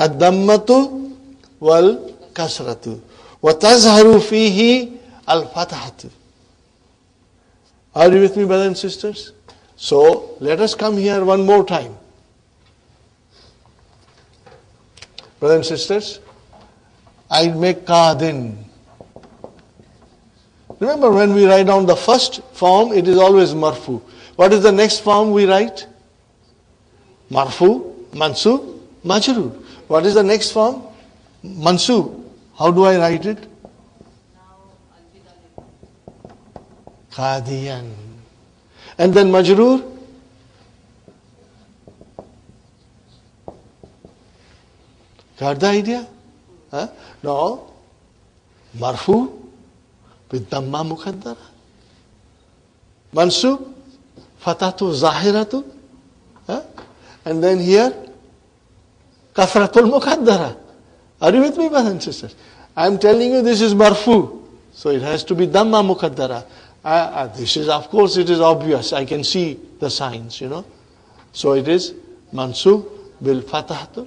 Ad-dammatu wal kasratu. Wa tazharu fihi al-fathatu. Are you with me, brothers and sisters? So let us come here one more time. Brothers and sisters, I make qadin. Remember when we write down the first form, it is always marfu. What is the next form we write? Marfu, mansub, majrur. What is the next form? Mansub. How do I write it? Qadiyan. And then majrur? Got the idea? No. Marfu with damma muqaddara. Mansub, fatatu zahiratu. And then here, kasratul muqaddara. Are you with me, brothers and sisters? I am telling you this is marfu. So it has to be damma muqaddara. This is, of course, it is obvious. I can see the signs, So it is mansub bil fatahtil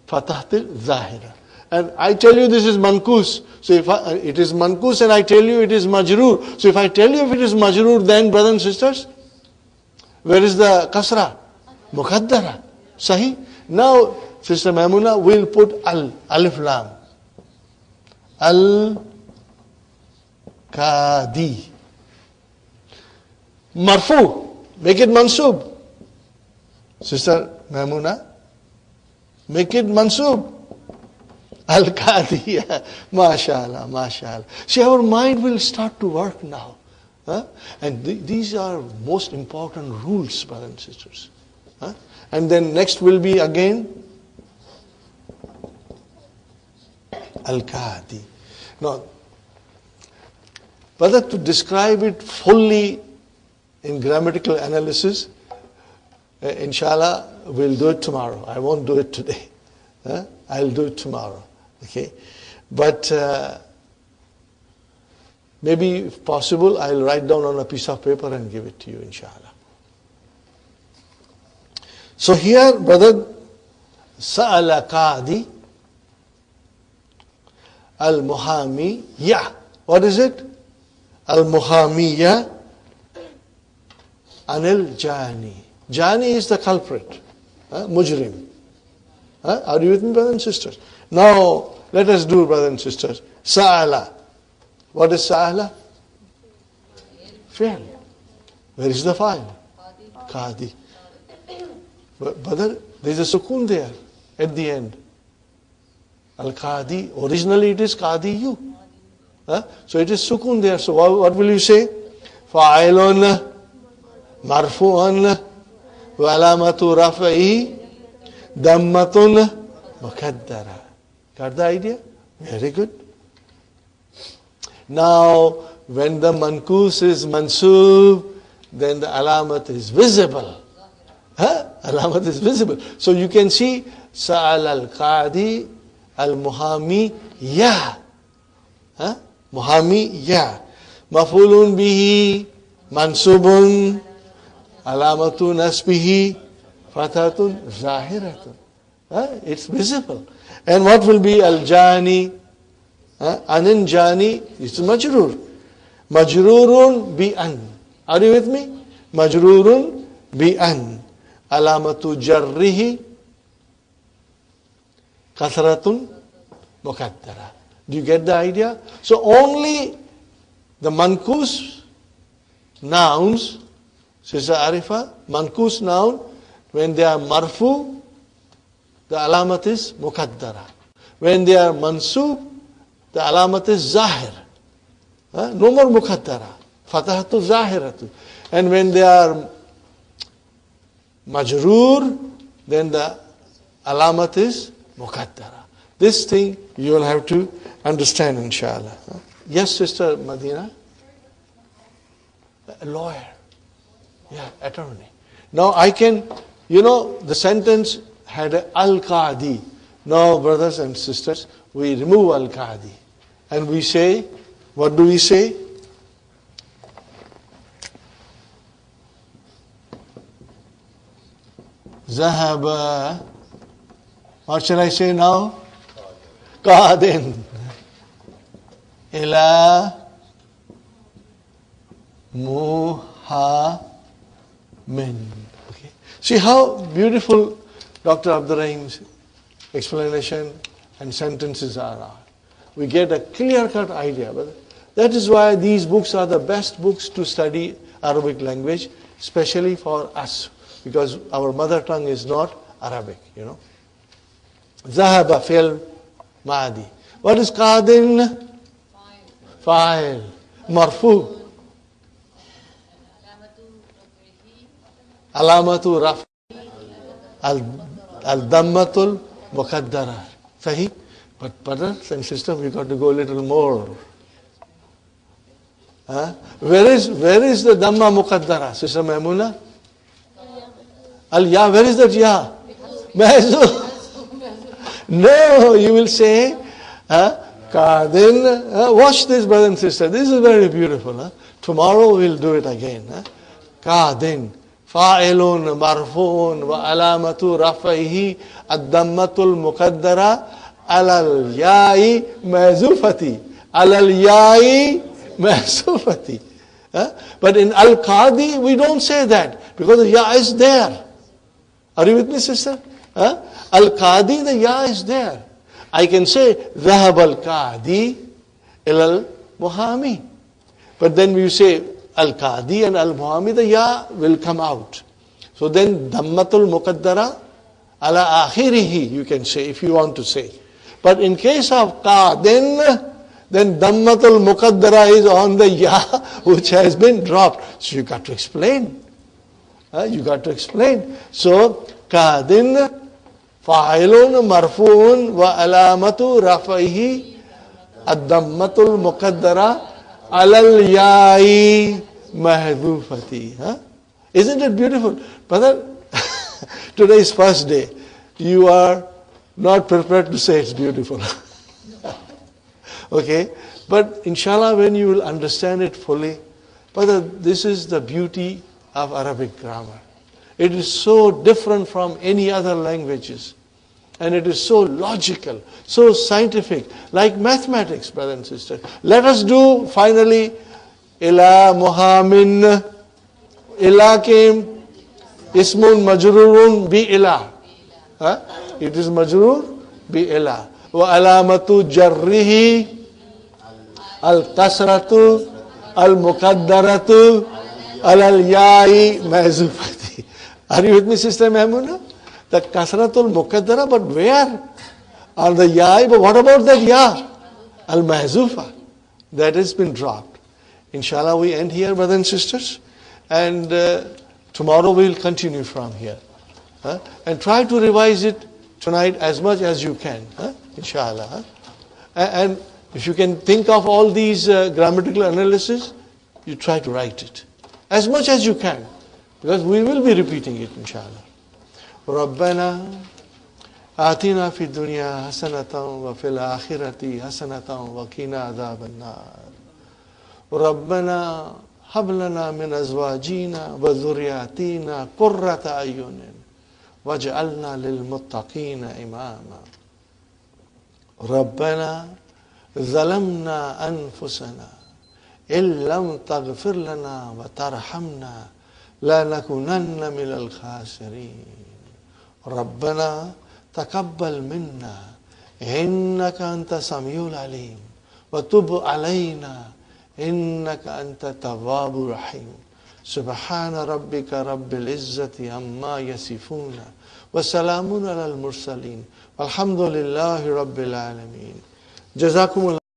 zahira. And I tell you this is mankus. So if it is mankus and I tell you it is majroor. So if I tell you if it is majroor, then brothers and sisters, where is the kasra? Muqaddara. Sahi? Now, Sister Maimuna will put alif lam. Al-Qadi. Marfu. Make it mansub. Sister Maimuna, make it mansub. Al-Qadi. MashaAllah, MashaAllah. See, our mind will start to work now. Huh? And these are most important rules, brothers and sisters. Huh? And then next will be again Al-Qadi. Now, whether to describe it fully in grammatical analysis, inshallah, we'll do it tomorrow. I won't do it today. I'll do it tomorrow. Okay? But maybe if possible, I'll write down on a piece of paper and give it to you, inshallah. So here, brother, Sa'ala Qadi Al-Muhamiyya. What is it? Al-Muhamiyya Anil Jani. Jani is the culprit. Mujrim. Are you with me, brothers and sisters? Now, let us do, brothers and sisters. Sa'ala. What is Sa'ala? Fi'l. Where is the fa'il? Qadi. But brother, there is a sukun there at the end. Al-Qadi. Originally it is Qadiyu. So it is sukun there. So what will you say? Fa'ilun marfu'un wa alamatu raf'i dammatun muqaddara. Got the idea? Very good. Now, when the mankus is mansub, then the alamat is visible. Alamat is visible. So you can see Sa'al al-Qadi al-Muhamiyya. Muhamiyya. Mafulun bihi mansubun alamatu nasbihi fathatun zahiratun. It's visible. And what will be al-Jani? Anin Jani, it's majroor. Majroorun bi an. Are you with me? Majroorun bi an. Alamatu jarrihi kasratun muqaddara. Do you get the idea? So only the mankus nouns, Sister Arifa, mankus noun, when they are marfu, the alamat is muqaddara. When they are mansub, the alamat is zahir. No more muqaddara. Fatahatu zahiratu. And when they are majroor, then the alamat is muqaddara. This thing you will have to understand, inshallah. Yes, Sister Madina? A lawyer. Yeah, attorney. Now I can, the sentence had al-Qadi. Now, brothers and sisters, we remove al-Qadi. And we say, what do we say? Zahaba. What shall I say now? Qadin. Ila muhamin. Okay. See how beautiful Dr. Abdurrahim's explanation and sentences are. We get a clear-cut idea. But that is why these books are the best books to study Arabic language, especially for us, because our mother tongue is not Arabic, Zahaba fi'l ma'adi. What is qadin? Fa'il. Marfu. Alamatu raf. Al-dammatul muqaddara. Sahi? But brothers and sisters, we got to go a little more. Where is the Dhamma Muqaddara, Sister Maimuna? Al-Ya, where is that Ya? Mahzuf. No, you will say, Qadin. Watch this, brother and sister. This is very beautiful. Tomorrow we'll do it again. Qadin. fa'ilun marfu'un wa alamatu raf'ihi ad-dammatul muqaddara alal ya'i mahzufati. Alal ya'i mahzufati. But in al-qadi, we don't say that because the ya is there. Are you with me, sister? Al-qadi, the ya is there. I can say, ذهب al-qadi ilal muhami. But then we say al-qadi and al-muhami, the ya will come out. So then dammatul muqaddara ala akhirihi, you can say if you want to say. But in case of qadin, then dammatul muqaddara is on the ya which has been dropped. So you got to explain. You got to explain. So qadin fa'ilun marfu'un wa alamatu raf'ihi ad-dammatul muqaddara alal ya'i mahdhufati. Isn't it beautiful? Brother, today is first day. You are not prepared to say it's beautiful. Okay? But inshallah, when you will understand it fully, brother, this is the beauty of Arabic grammar. It is so different from any other languages. And it is so logical, so scientific, like mathematics, brother and sister. Let us do finally, ila muhamin, ila came, ismun majrurun bi ila. It is majrur bi ila. Wa alamatu jarrihi, al-kasratu, al-muqaddaratu, al-ya'i mahzufati. Are you with me, Sister Mahmuna? The kasratul muqaddara, but where? On the ya, but what about that ya? Al-mahzufa. That has been dropped. Inshallah, we end here, brothers and sisters. And tomorrow we will continue from here. And try to revise it tonight as much as you can. Inshallah. And if you can think of all these grammatical analysis, you try to write it. As much as you can. Because we will be repeating it, inshallah. ربنا آتنا في الدنيا حسنة وفي الآخرة حسنة وقنا عذاب النار ربنا هب لنا من أزواجنا وذرياتنا قرة أعين واجعلنا للمتقين إماما ربنا ظلمنا أنفسنا إن لم تغفر لنا وترحمنا لنكونن من الخاسرين ربنا تقبل منا إنك أنت السميع العليم وتب علينا إنك أنت التواب الرحيم سبحان ربك رب العزة عما يصفون وسلام على المرسلين والحمد لله رب العالمين جزاكم الله